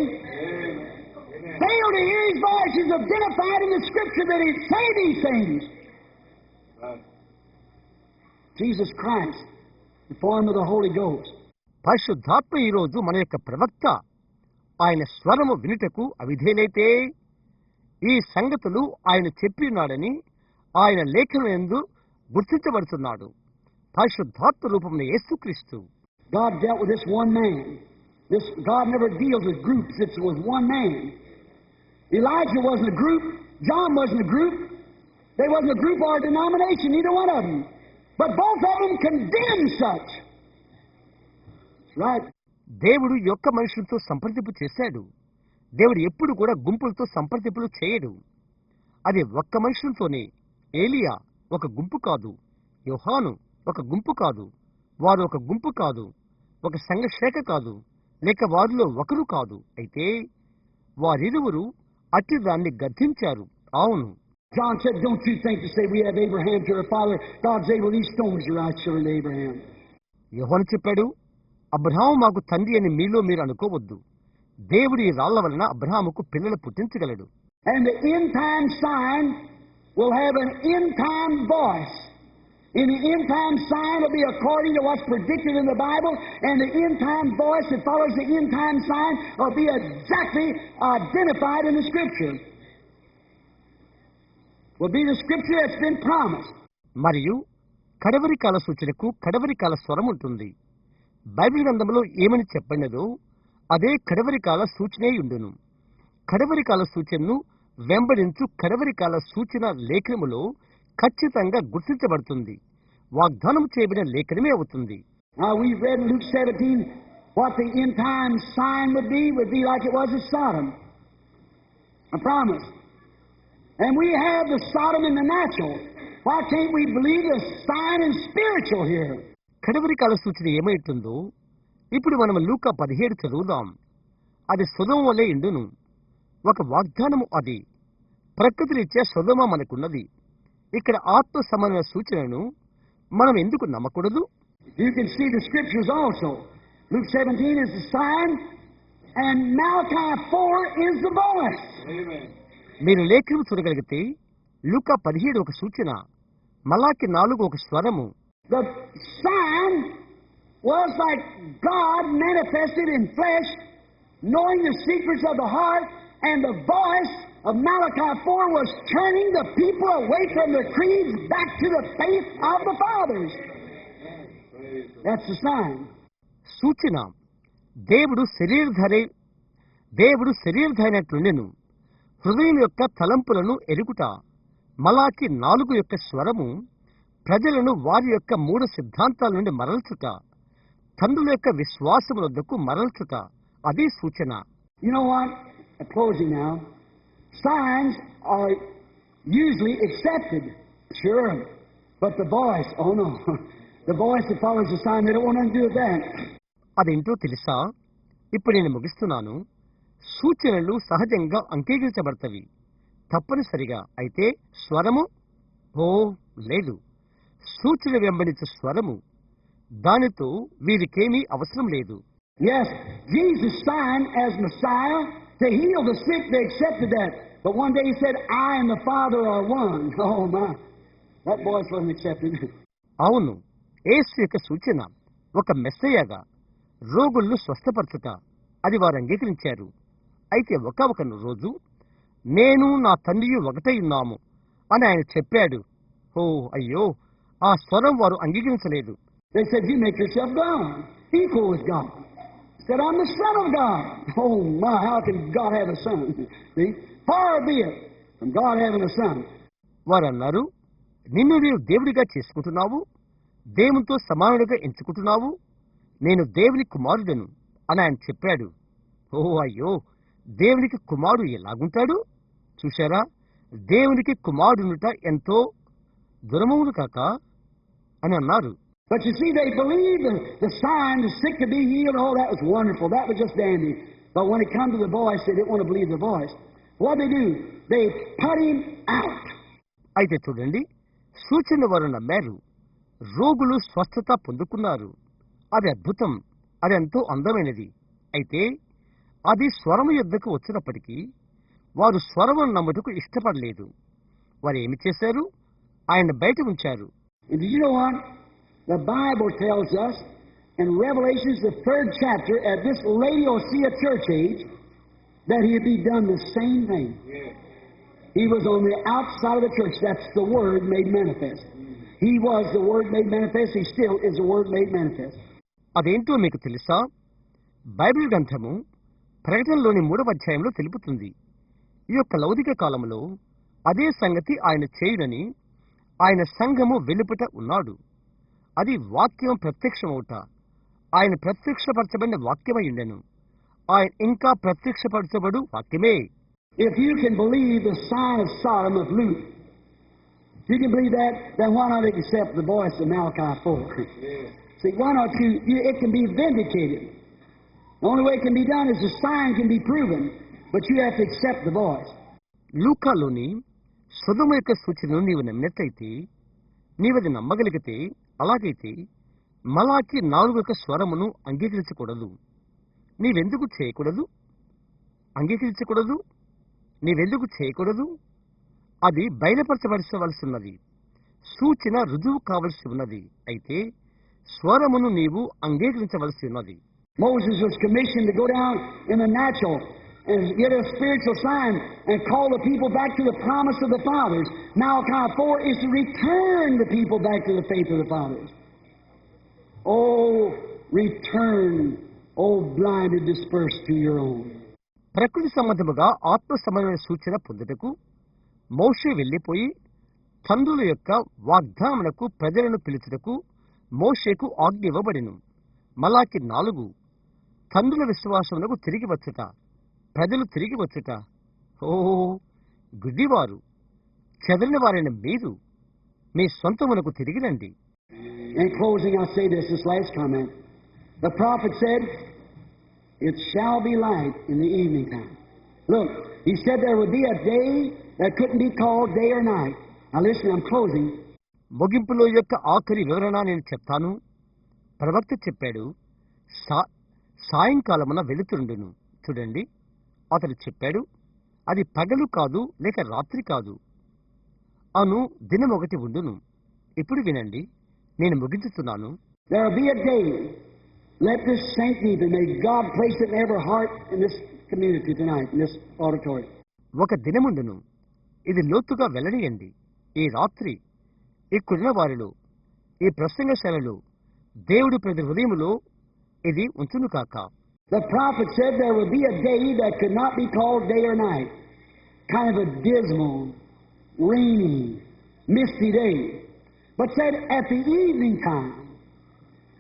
Fail to hear his voice is identified in the Scripture that he say these things. Jesus Christ, the form of the Holy Ghost. పరిశుద్ధాత్మ ఈరోజు మన యొక్క ప్రవక్త. ఆయన స్వరము వినుటకు అవిధేలైతే ఈ సంగతులు ఆయన చెప్పినాడని ఆయన లేఖనందు గుర్తించబడుతున్నాడు. పరిశుద్ధాత్మ రూపమున యేసుక్రీస్తు. God dealt with this one man. God never deals with groups. It was one man. Elijah wasn't a group. John wasn't a group. There wasn't a group or a denomination, neither one of them. But both of them condemned such. That's right. దేవుడు యొక్క మనుషులతో సంప్రదింపు చేశాడు. దేవుడు ఎప్పుడు కూడా గుంపులతో సంప్రదింపులు చేయడు. అది ఒక్క మనుషులతోనే. ఏలియా ఒక గుంపు కాదు, యోహాను ఒక గుంపు కాదు, వారు ఒక గుంపు కాదు, ఒక సంఘశాఖ కాదు, లేక వారిలో ఒకరు కాదు. అయితే వారిరువురు అట్టి దాన్ని గద్దించారు. అవును, John said, don't you think to say we have Abraham to our father, God's able these stones to rise children to Abraham. యోహాను చెప్పాడు, అబ్రహాము మాకు తండ్రి అని మీలో మీరు అనుకోవద్దు. దేవుడు ఈ రాళ్ల వలన అబ్రహాముకు పిల్లలు పుట్టించగలడు. And the end time sign will have an end time voice. And the end time sign will be according to what's predicted in the Bible, and the end time voice that follows the end time sign will be exactly identified in the Scripture. Will be the Scripture that's been promised. మరియు కడవరి కాల సూచనకు కడవరి కాల స్వరం ఉంటుంది. Bible గ్రంథంలో ఏమని చెప్పినదో అదే కడవరి కాల సూచనే ఉండును. కడవరి కాల సూచనను వెంబడించు కడవరి కాల సూచన లేఖనములో ఖచ్చితంగా గుర్తించబడుతుంది. వాగ్దానం చేయబడిన లేఖనమే అవుతుంది. Now we've read in Luke 17 what the end time sign would be like it was at Sodom. A promise. And we have the Sodom in the natural. Why can't we believe the sign in spiritual here? కడవరి కాల సూచన ఏమైతుందో ఇప్పుడు మనం లూకా 17 చదువుదాం. అది సొదొమ వలె ఇండును. ఒక వాగ్దానము అది. ప్రకృతి రీత్యా సొదొమ మనకున్నది. ఇక్కడ ఆత్మ సంబంధ సూచనను మనం ఎందుకు నమ్మకూడదు? You can see the scriptures also. Luke 17 is the sign and Malachi 4 is the voice. Amen. మీరు లేఖనం చూడగలిగితే లూకా 17 ఒక సూచన, మలాకి 4 ఒక స్వరము. The sign was like God manifested in flesh, knowing the secrets of the heart, and the voice of Malachi 4 was turning the people away from their creeds back to the faith of the fathers. That's the sign. సూచన దేవుడు శరీరధారైనట్లుండెను. హృదయం యొక్క తలంపులను ఎరుగుట. మలాకి 4 యొక్క స్వరము ప్రజలను వారి యొక్క 3 సిద్ధాంతాల నుండి మరల్చుట, తండ్రుల యొక్క విశ్వాసములకు మరల్చుట. అదే సూచన. You know what? I'm closing now. Signs are usually accepted, sure, but the voice, oh no, the voice that follows the sign, they don't want nothing to do with that. అదేంటో తెలుసా? ఇప్పుడు నేను ముగిస్తున్నాను. సూచనలు సహజంగా అంగీకరించబడతవి తప్పనిసరిగా. అయితే స్వరము లేదు. సూచన వెంబడించే స్వరము, దానితో వీరికేమీ అవసరం లేదు. Yes, Jesus' sign as Messiah to heal the sick, they accepted that. But one day he said, I and the Father are one. Oh my, that voice wasn't accepted. అవును, యేసు యొక్క సూచన ఒక మెస్సయ్యగా రోగులను స్వస్థపరచుట, అది వారు అంగీకరించారు. అయితే ఒక రోజు నేను నా తండ్రి ఒకటై ఉన్నాము అని ఆయన చెప్పాడు. అయ్యో, ఆ స్వరం వారు అంగీకరించలేదు. They said, you make yourself God, equal with God. He said, I'm the Son of God. Oh my, how can God have a son? See, far be it from God having a son. వారు అన్నారు, నిన్ను నీవు దేవుడిగా చేసుకుంటున్నావు, దేవునితో సమానుడిగా ఎంచుకుంటున్నావు, నేను దేవుని కుమారుడను అని ఆయన చెప్పాడు. అయ్యో, దేవునికి కుమారుడు ఎలాగుంటాడు? చూశారా, దేవునికి కుమారుడునుట ఎంతో దురమవును కాక అని అన్నారు. But you see, they believed the sign, the sick to be healed, oh, that was wonderful. That was just dandy. But when it come to the voice, they didn't want to believe the voice. What they do? They put him out. అయితే చూడండి, సూచన వారు నమ్మారు. రోగులు స్వస్థత పొందుకున్నారు. అది అద్భుతం, అది ఎంతో అందమైనది. అయితే అది స్వరము యొద్దకు వచ్చినప్పటికీ వారు స్వరమును నమ్ముటకు ఇష్టపడలేదు. వారు ఏమి చేశారు? ఆయన బయట ఉంచారు. And did you know what? The Bible tells us in Revelations, the 3rd chapter, at this Laodicea church age, that he had be done the same thing. He was on the outside of the church. That's the Word made manifest. He was the Word made manifest. He still is the Word made manifest. అదేంటో మీకు తెలుసా? Bible గ్రంథము ప్రకటనలోని 3వ అధ్యాయంలో తెలుపుతుంది. ఈ యొక్క లౌకిక కాలంలో అదే సంగతి ఆయన చేయునని ఆయన సంఘము వెలుపట ఉన్నాడు. అది వాక్యం ప్రత్యక్షమవుట. ఆయన ప్రత్యక్షపరచబడిన వాక్యమై ఉండెను. ఆయన ఇంకా ప్రత్యక్షపరచబడు వాక్యమే. If you can believe the sign of Sodom of Luke, if you can believe that, then why not accept the voice of Malachi 4? See, why not it can be vindicated. The only way it can be done is the sign can be proven, but you have to accept the voice. లూకాలోని సొదొమ యొక్క సూచనను నీవు నమ్మినట్లయితే, నీవది నమ్మగలిగితే, అలాగైతే మలాకి 4 యొక్క స్వరమును అంగీకరించకూడదు. నీవెందుకు చేయకూడదు? అంగీకరించకూడదు? నీవెందుకు చేయకూడదు? అది బయలుపరచవలసి ఉన్నది. సూచన రుజువు కావలసి ఉన్నది. అయితే స్వరమును నీవు అంగీకరించవలసి ఉన్నది. Moses was commissioned to go down in the natural and get a spiritual sign and call the people back to the promise of the fathers. Malachi 4 is to return the people back to the faith of the fathers. Oh, return, oh blinded, dispersed to your own. ప్రకృతి సంబంధముగా ఆత్మ సంబంధమైన సూచన పొందుటకు మోషే వెళ్లిపోయి తండ్రుల యొక్క వాగ్దానమునకు ప్రజలను పిలుచుటకు మోషేకు ఆజ్ఞ ఇవ్వబడెను. మలాకి 4 తండ్రుల విశ్వాసమునకు తిరిగి వచ్చుట, ప్రజలు తిరిగి వచ్చుట. ఓ గుడ్డివారు, చెదరిన వారైన మీరు మీ సొంతమునకు తిరిగి రండి. In closing, I'll say this last comment. The prophet said, "It shall be light in the evening time." Look, he said there would be a day that couldn't be called day or night. Now listen, I'm closing. ముగింపులో యొక్క ఆఖరి వివరణ నేను చెప్తాను. ప్రవక్త చెప్పాడు, సాయంకాలమున వెలుతురుండును. చూడండి, అతడు చెప్పాడు, అది పగలు కాదు, లేక రాత్రి కాదు, అను దినం ఒకటి ఉండును. ఇప్పుడు వినండి, నేను ముగించుతున్నాను. There will be a day. Let this sink deep, and may God place it in every heart in this community tonight, in this auditorium. ఒక దినముండును, ఇది లోతుగా వెల్లడియండి. ఈ రాత్రి ఇక్కడున్న వారిలో, ఈ ప్రసంగశాలలో దేవుడు ప్రతి హృదయములో ఇది ఉంచును కాక. The prophet said there would be a day that could not be called day or night. Kind of a dismal, rainy, misty day. But said at the evening time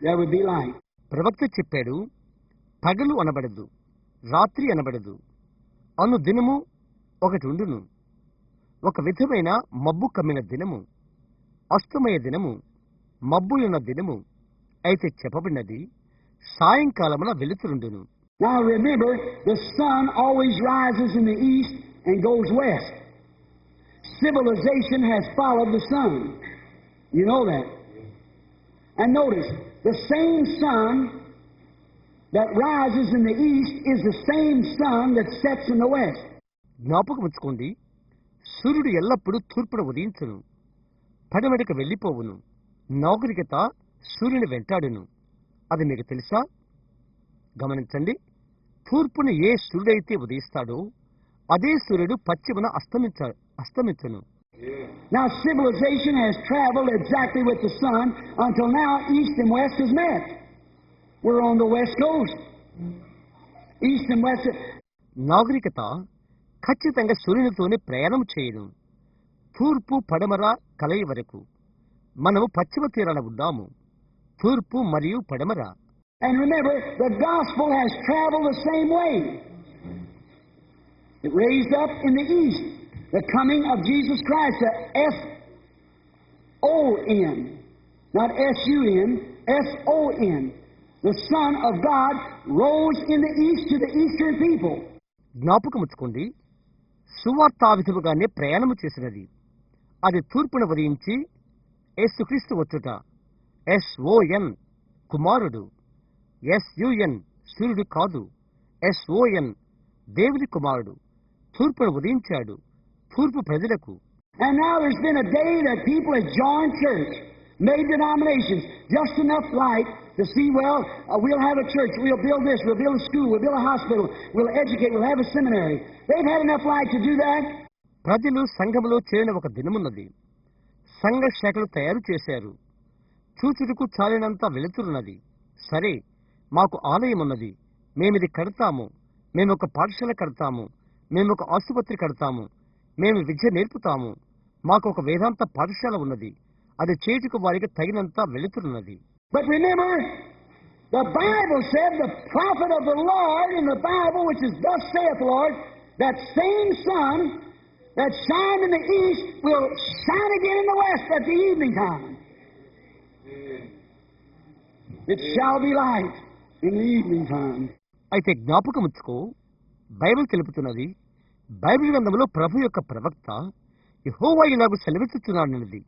there would be light. ప్రవక్త చెప్పాడు, పగలు అనబడదు, రాత్రి అనబడదు, అను దినము ఒకటి ఉండును. ఒక విధమైన మబ్బు కమ్మిన దినము, అస్తమయ దినము, మబ్బులున్న దినము. అయితే చెప్పబడినది సాయంకాలమున వెలుతురుండును. Now remember, the sun always rises in the east and goes west. Civilization has followed the sun. You know that. And notice, the same sun that rises in the east is the same sun that sets in the west. జ్ఞాపకం ఉంచుకోండి, సూర్యుడు ఎల్లప్పుడూ తూర్పున ఉదయించును, పడమటికి వెళ్ళిపోవును. నాగరికత సూర్యుని వెంటాడును. అది మీకు తెలుసా? గమనించండి, తూర్పున ఏ సూర్యుడైతే ఉదయిస్తాడో అదే సూర్యుడు పశ్చిమన అస్తమించును. Now civilization has traveled exactly with the sun until now east and west has met. We're on the west coast. East and west. నాగరికత ఖచ్చితంగా సూర్యునితోనే ప్రయాణం చేయను, తూర్పు పడమర కలయి వరకు. మనము పశ్చిమ తీరాన ఉన్నాము, తూర్పు మరియు పడమర. And remember, the gospel has traveled the same way. It raised up in the east, the coming of Jesus Christ, the S-O-N, not S-U-N, S-O-N. The Son of God rose in the east to the eastern people. జ్ఞాపకం ఉంచుకోండి, సువార్తావిధముగానే ప్రయాణము చేసినది. అది తూర్పున ఉదయించి యేసుక్రీస్తు వచ్చుట. SON కుమారుడు, SUN సూర్యుడు కాదు, SON దేవుని కుమారుడు తూర్పున ఉదయించాడు, తూర్పు ప్రజలకు. And now there's been a day that people have joined church. made denominations, just enough light to see, well, we'll have a church, we'll build this, we'll build a school, we'll build a hospital, we'll educate, we'll have a seminary. They've had enough light to do that. ప్రజలు సంఘములో చేరిన ఒక దినమున్నది. సంఘ శాఖలు తయారు చేశారు. చూచుటకు చాలినంత వెలుతురున్నది. సరే, మాకు ఆలయం ఉన్నది, మేమిది కడతాము, మేము ఒక పాఠశాల కడతాము, మేము ఒక ఆసుపత్రి కడతాము, మేము విద్య నేర్పుతాము, మాకు ఒక వేదాంత పాఠశాల ఉన్నది, అది చేటుకు వారికి తగినంత వెలుతురున్నది. But remember, the Bible said, the prophet of the Lord in the Bible, which is thus saith the Lord, that same sun that shined in the east will shine again in the west at the evening time. It shall be light in the evening time. అయితే జ్ఞాపకముచ్చుకో, Bible తెలుపుతున్నది, Bible గ్రంథంలో ప్రభు యొక్క ప్రవక్త యెహోవా ఇలాగు సెలవిచ్చుచున్నాడన్నది,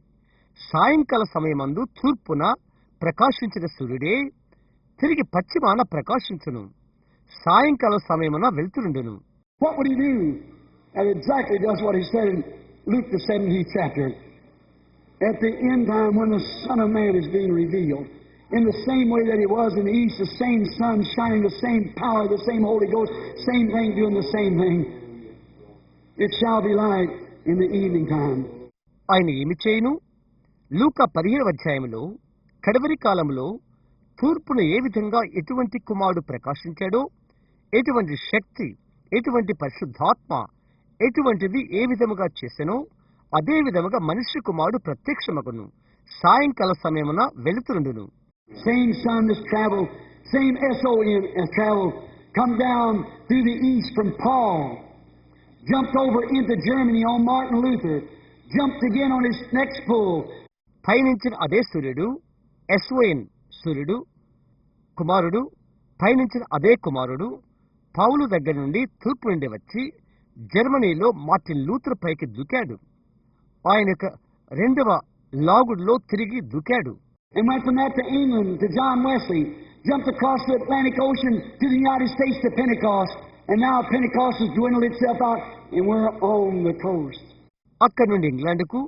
సాయంకాల సమయమందు తూర్పున ప్రకాశించిన సూర్యుడే తిరిగి పశ్చిమాన ప్రకాశించును, సాయంకాల సమయమున వెలుతురుండును. What would he do? And exactly does what he said in Luke the 17th chapter. At the end time when the Son of Man is being revealed, in the same way that he was in the east, the same sun shining, the same power, the same Holy Ghost, same thing doing the same thing. It shall be light in the evening time. ఆయన ఏమి చేయును? లూకా 17వ అధ్యాయములో కడవరి కాలంలో తూర్పున ఏ విధంగా ఎటువంటి కుమారుడు ప్రకాశించాడో, ఎటువంటి శక్తి, ఎటువంటి పరిశుద్ధాత్మ, ఎటువంటిది ఏ విధముగా చేసెనో, అదే విధముగా మనిషి కుమారుడు ప్రత్యక్షమగును, సాయంకాల సమయమున వెలుతురుండును. Same sun has traveled, same S-O-N has traveled, come down through the east from Paul, jumped over into Germany on Martin Luther, jumped again on his next pull. పయనించిన అదే సూర్యుడు, ఎస్ఓఎన్ సూర్యుడు కుమారుడు, పయనించిన అదే కుమారుడు పౌలు దగ్గర నుండి తూర్పు నుండి వచ్చి జర్మనీలో మార్టిన్ లూథర్ పైకి దూకాడు. ఆయన యొక్క రెండవ లాగుడులో తిరిగి దూకాడు. And went from that to England, to John Wesley, jumped across the Atlantic Ocean to the United States to Pentecost, and now Pentecost has dwindled itself out, and we're on the coast. అక్కడి నుండి ఇంగ్లాండ్కు,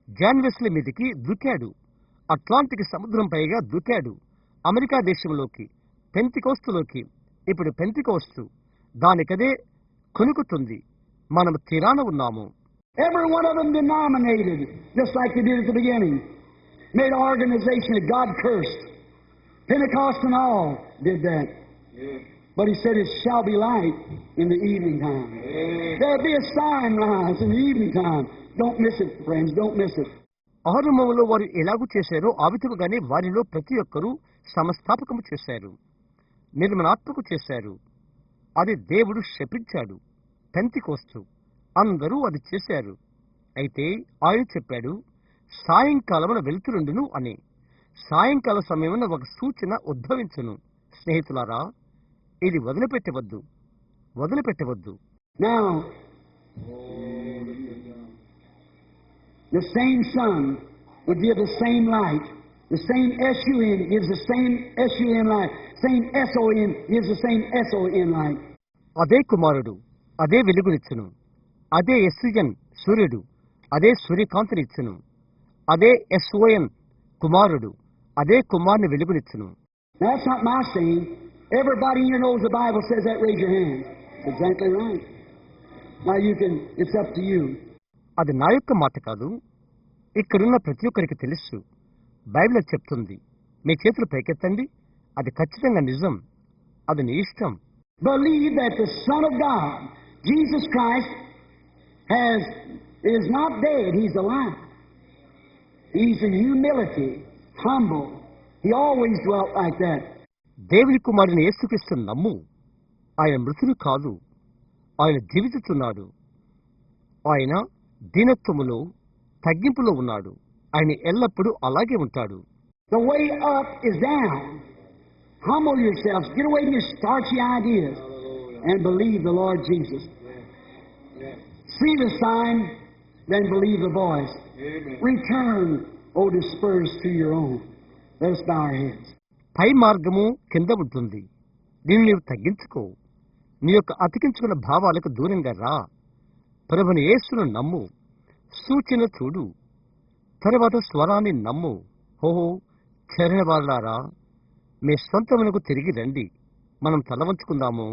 John Wesley మీదికి దూకాడు, Atlantic సముద్రం పైగా దూకాడు, America దేశంలోకి, పెంతికోస్తులోకి. ఇప్పుడు పెంతికోస్తు దానికదే కొనుకుతుంది, మనం తీరాన ఉన్నాము. Every one of them denominated, just like they did at the beginning. Made an organization that God cursed. Pentecost and all did that. But he said, it shall be light in the evening time. There'll be a sign rise in the evening time. Don't miss it, friends. Don't miss it. ఆరంభంలో వారు ఎలాగూ చేశారో ఆ విధముగానే వారిలో ప్రతి ఒక్కరూ సమస్థాపకము చేశారు, నిర్మలాత్మకు చేశారు. అది దేవుడు శపించాడు. పెంతికోస్తు అందరూ అది చేశారు. అయితే ఆయన చెప్పాడు, సాయంకాలమున వెలుతురుండును అని. సాయంకాల సమయమున ఒక సూచన ఉద్భవించును. స్నేహితులారా, ఇది వదిలిపెట్టవద్దు, వదిలిపెట్టవద్దు. Now, the same sun would give the same light. The same S-U-N gives the same S-U-N light. Same S-O-N gives the same S-O-N light. అదే కుమారుడు అదే వెలుగునిచ్చును, అదే ఎస్యుఎన్ సూర్యుడు అదే సూర్యకాంతినిచ్చును, అదే ఎస్ఓఎన్ కుమారుడు అదే కుమారుని వెలుగునిచ్చును. That's not my saying. Everybody here knows the Bible says that. Raise your hand. That's exactly right. Now you can, it's up to you. అది నా యొక్క మాట కాదు, ఇక్కడున్న ప్రతి ఒక్కరికి తెలుసు. బైబిల్ చెప్తుంది. మీ చేతులు పైకెత్తండి, అది ఖచ్చితంగా నిజం, అది నీ ఇష్టం. Believe that the Son of God, Jesus Christ, is not dead. He's alive. He's in humility, humble. He always dwelt like that. దేవుని కుమారుని యేసుక్రీస్తు నమ్ము. ఆయన మృతుడు కాదు, ఆయన జీవించుచున్నాడు. ఆయన దీనత్వములో, తగ్గింపులో ఉన్నాడు. ఆయన ఎల్లప్పుడూ అలాగే ఉంటాడు. The way up is down. Humble yourselves. Get away from your starchy ideas and believe the Lord Jesus. See the sign, then believe the voice. Return, O dispersed to your own. Let us bow our heads. పై మార్గము కింద ఉంటుంది. దీన్ని నీవు తగ్గించుకో. నీ యొక్క అతికించుకున్న భావాలకు దూరంగా రా. ప్రభుని యేసును నమ్ము. సూచన చూడు. తర్వాత స్వరాన్ని నమ్ము. ఓహో చెరణ వాళ్ళారా, మీ సొంతమునకు తిరిగి రండి. మనం తల వంచుకుందాము.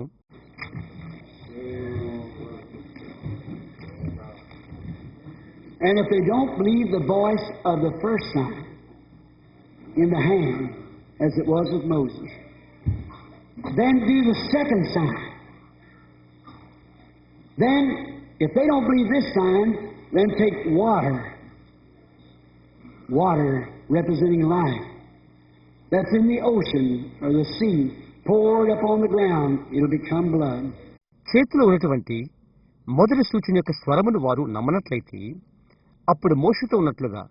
And if they don't believe the voice of the first sign in the hand, as it was with Moses, then do the second sign. Then, if they don't believe this sign, then take water. Water representing life. That's in the ocean or the sea, poured upon the ground. It'll become blood. చేతిలో ఉన్నటువంటి మొదటి సూచన యొక్క స్వరమును వారు నమ్మనట్లయితే అప్పుడు మోషతో ఉన్నట్లుగా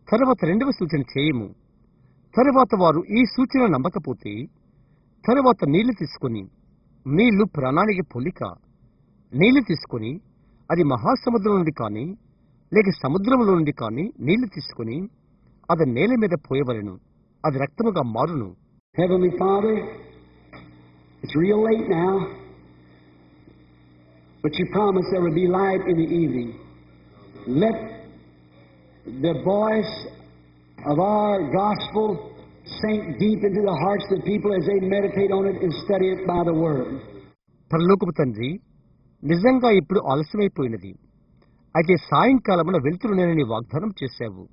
తరువాత రెండవ సూచన చేయము. తరువాత వారు ఈ సూచన నమ్మకపోతే తరువాత నీళ్లు తీసుకుని, నీళ్లు ప్రాణానికి పొలిక, నీళ్లు తీసుకుని అది మహాసముద్రం నుండి కానీ లేక సముద్రంలో నుండి కానీ నీళ్లు తీసుకుని అది నేల మీద పోయవలను, అది రక్తముగా మారును. Heavenly Father, it's real late now, but you promised there would be light in the evening. Let the voice of our gospel sink deep into the hearts of the people as they meditate on it and study it by the Word. పరలోకపు తండ్రి, నిజంగా ఇప్పుడు ఆలస్యమైపోయినది. అయితే సాయంకాలమున వెళ్తురునేనని వాగ్దానం చేశావు.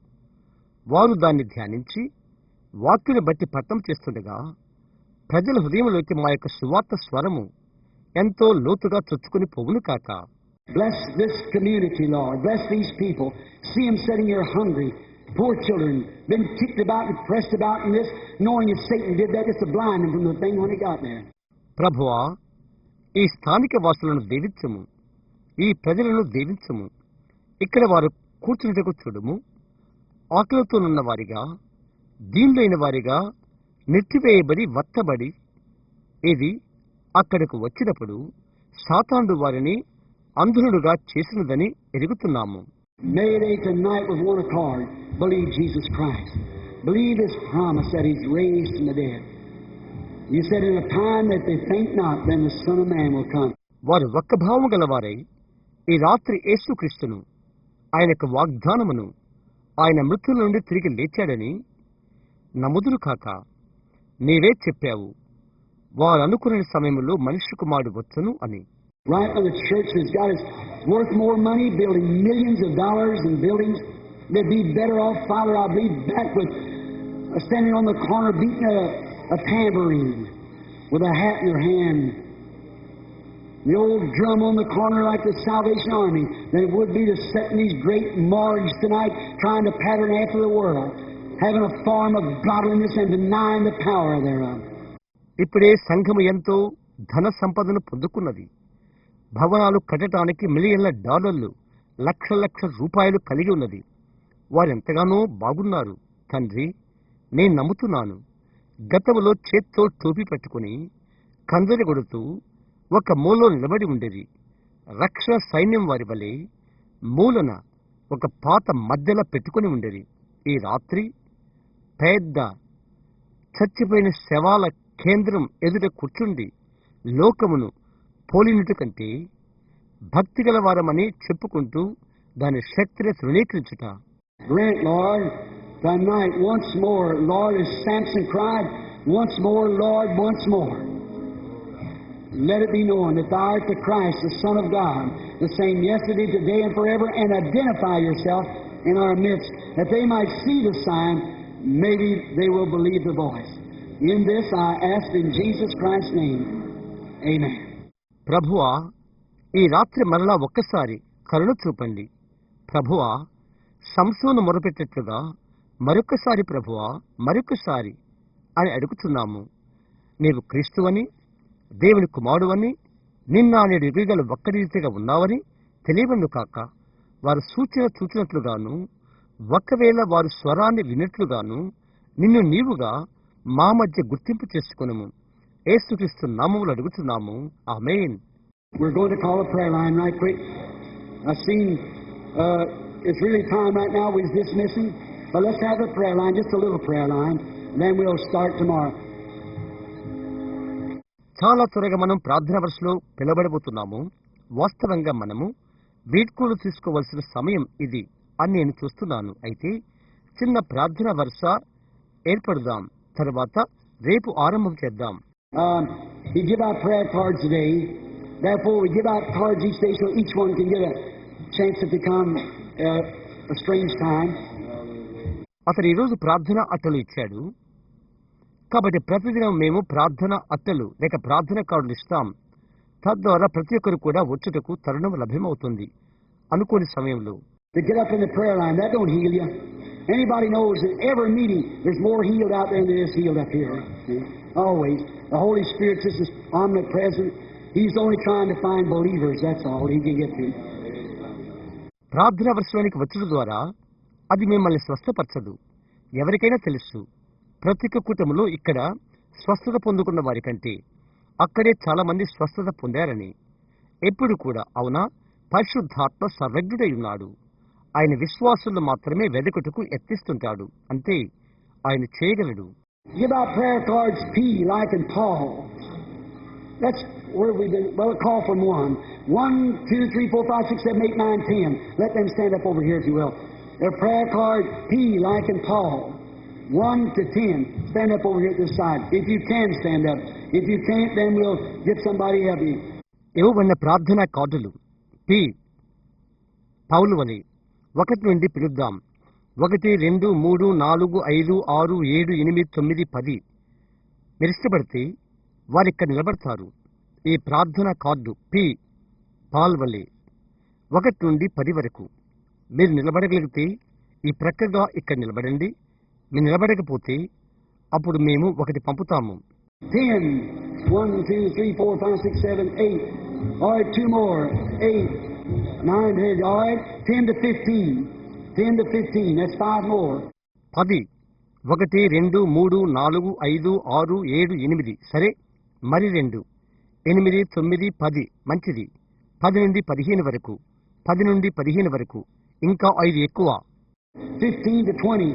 వారు దాన్ని ధ్యానించి వాక్యుని బట్టి పట్టం చేస్తుండగా ప్రజల హృదయంలోకి మా యొక్క సువార్త స్వరము ఎంతో లోతుగా చొచ్చుకుని పోవును కాక. Bless this community, Lord. Bless these people. See them sitting here hungry. Poor children, been kicked about and pressed about in this, knowing that Satan did that just to blind them from the thing when he got there. ప్రభువా, ఈ స్థానిక వాసులను దీవించము, ఈ ప్రజలను దీవించము. ఇక్కడ వారు కూర్చున్నటకు చూడుము. ఆకలితోనున్న వారిగా, దీనులైన వారిగా నెట్టివేయబడి వత్తబడి ఇది అక్కడకు వచ్చినప్పుడు సాతానుడు వారిని అంధులుగా చేసినదని ఎరుగుతున్నాము. May they tonight with one accord believe Jesus Christ. Believe His promise that He's raised from the dead. You said in a time that they think not, then the Son of Man will come. వారు ఒక్క భావము గలవారై ఈ రాత్రి యేసుక్రీస్తును, ఆయన యొక్క వాగ్దానమును, ఆయన మృతుల నుండి తిరిగి లేచాడని నమ్ముదురు కాక. నీవే చెప్పావు, వారు అనుకునే సమయంలో మనిషి కుమారుడు వచ్చును అని. Right when the church has got its worth more money, building millions of dollars in buildings, they'd be better off, Father, I believe, back with standing on the corner beating a tambourine with a hat in your hand, the old drum on the corner like the Salvation Army, than it would be to sit in these great morgues tonight trying to pattern after the world, having a form of godliness and denying the power thereof. ఇప్పుడే సంఘము ఎంతో ధన సంపదను పొందుకున్నది. భవనాలు కట్టడానికి మిలియన్ల డాలర్లు, లక్షల రూపాయలు కలిగి ఉన్నది. వారెంతగానో బాగున్నారు తండ్రి, నేను నమ్ముతున్నాను. గతంలో చేత్తో టోపీ పెట్టుకుని కందరి కొడుతూ ఒక మూలలో నిలబడి ఉండేది. రక్షణ సైన్యం వారి వలె మూలన ఒక పాత మధ్యలో పెట్టుకుని ఉండేది. ఈ రాత్రి పెద్ద చచ్చిపోయిన శవాల కేంద్రం ఎదుట కూర్చుండి లోకమును పోలినట్టు కంటే భక్తి గల వారమని చెప్పుకుంటూ దాని శక్తిని తృణీకరించుట. Grant, Lord, tonight once more, Lord, as Samson cried, once more, Lord, once more. Let it be known that Thou art the Christ, the Son of God, the same yesterday, today, and forever, and identify Yourself in our midst, that they might see the sign, maybe they will believe the voice. In this I ask in Jesus Christ's name. Amen. ప్రభువా, ఈ రాత్రి మరలా ఒక్కసారి కరుణ చూపండి. ప్రభువా, సంసోను మొరపెట్టేట్లుగా మరొక్కసారి ప్రభువా, మరొక్కసారి అని అడుగుతున్నాము. నీవు క్రీస్తువని, దేవుని కుమారుడువని, నిన్న నేడు యుగయుగాలు ఒక్క రీతిగా ఉన్నావని తెలియవను కాక. వారు సూచన చూచినట్లుగాను, ఒకవేళ వారు స్వరాన్ని విన్నట్లుగాను నిన్ను నీవుగా మా మధ్య గుర్తింపు చేసుకునము. యేసుక్రీస్తు నామములో అడుగుతున్నాము. ఆమేన్. We're going to call a prayer line right quick. I've seen it's really time right now. We're dismissing, but let's have a prayer line, just a little prayer line, and then we'll start tomorrow. చాలా త్వరగా మనం ప్రార్థన వరుసలో పిలబడబోతున్నాము. వాస్తవంగా మనము వీడ్కోలు తీసుకోవలసిన సమయం ఇది అని నేను చూస్తున్నాను. అయితే చిన్న ప్రార్థన వరుస ఏర్పడుదాం. తర్వాత రేపు ఆరంభం చేద్దాం. We give out prayer cards today. Therefore, we give out cards each day so each one can get a chance to become a strange time. అతను ఈరోజు ప్రార్థన అట్టలు ఇచ్చాడు. కాబట్టి ప్రతిదినం మేము ప్రార్థన అట్టలు లేక ప్రార్థన కార్డులు ఇస్తాం. తద్వారా ప్రతి ఒక్కరు కూడా వచ్చుటకు తరుణం లభ్యమవుతుంది. అనుకోని సమయంలో To get up in the prayer line, that don't heal you. Anybody knows that every meeting there's more healed out there than there is healed up here. See? Always. The Holy Spirit just is omnipresent. He's only trying to find believers, that's all he can get to. ప్రార్థనా వర్షానికి వచ్చుట ద్వారా అది మిమ్మల్ని స్వస్థపరచదు. ఎవరికైనా తెలుసు, ప్రతి కూటములో ఇక్కడ స్వస్థత పొందుకున్న వారి కంటే అక్కడే చాలా మంది స్వస్థత పొందారని. ఎప్పుడు కూడా అవునా, పరిశుద్ధాత్మ సర్వజ్ఞుడై ఉన్నాడు. ఆయన విశ్వాసులు మాత్రమే వెదకుటకు యత్నిస్తుంటాడు. అంతే, ఆయన చేయగలడు. Give out prayer cards P, like and Paul. That's where we've been. Well, call from 1. 1, 2, 3, 4, 5, 6, 7, 8, 9, 10. Let them stand up over here if you will. Their prayer card P, like and Paul. 1 to 10. Stand up over here at this side. If you can stand up. If you can't, then we'll get somebody help you. ఇవ్వబడిన ప్రార్థనా కార్డులు P పౌలు వలె 1 నుండి పిలుద్దాం. 1, 2, 3, 4, 5, 6, 7, 8, 9, 10. మీరు ఇష్టపడితే వారిక్కడ నిలబడతారు. ఈ ప్రార్థనా కార్డు పి పాల్ వలె 1 నుండి 10 వరకు. మీరు నిలబడగలిగితే ఈ ప్రక్కగా ఇక్కడ నిలబడండి. మీరు నిలబడకపోతే అప్పుడు మేము 1 పంపుతాము. 10. 1, 2, 3, 4, 5, 6, 7, 8. All right, 2 more. 8, 9, 10. All right, 10 to 15. 10 to 15. That's 5 more. 10. 1, 2, 3, 4, 5, 6, 7, 8. సరే, మరి 2. 8, 9, 10. మంచిది. 10 నుండి 15 వరకు. 10 నుండి 15 వరకు. ఇంకా 5 ఎక్కువ. 15 to 20.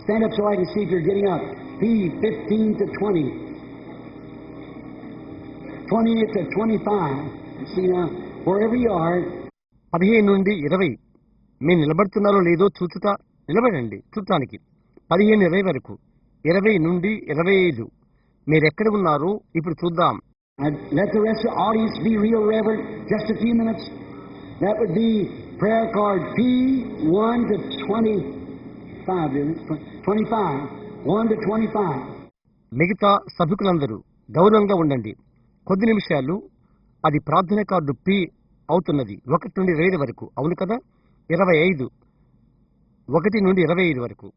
Stand up so I can see if you're getting up. P, 15 to 20. 20 to 25. See now, wherever you are. 15 నుండి 20. మీరు నిలబడుతున్నారో లేదో చూచుట. నిలబడండి చూడటానికి. 15, 20 వరకు. 20 నుండి 25. మీరెక్కడ ఉన్నారో ఇప్పుడు చూద్దాం. Let the rest of the audience be real reverent. Just a few minutes. That would be prayer card P, 1 to 25. 25. 1 to 25. మిగతా సభికులందరూ గౌరవంగా ఉండండి. కొద్ది నిమిషాలు. అది ప్రార్థన కార్డు పి అవుతున్నది. 1 నుండి 20 వరకు. అవును కదా. 25. 1 నుండి 25 వరకు.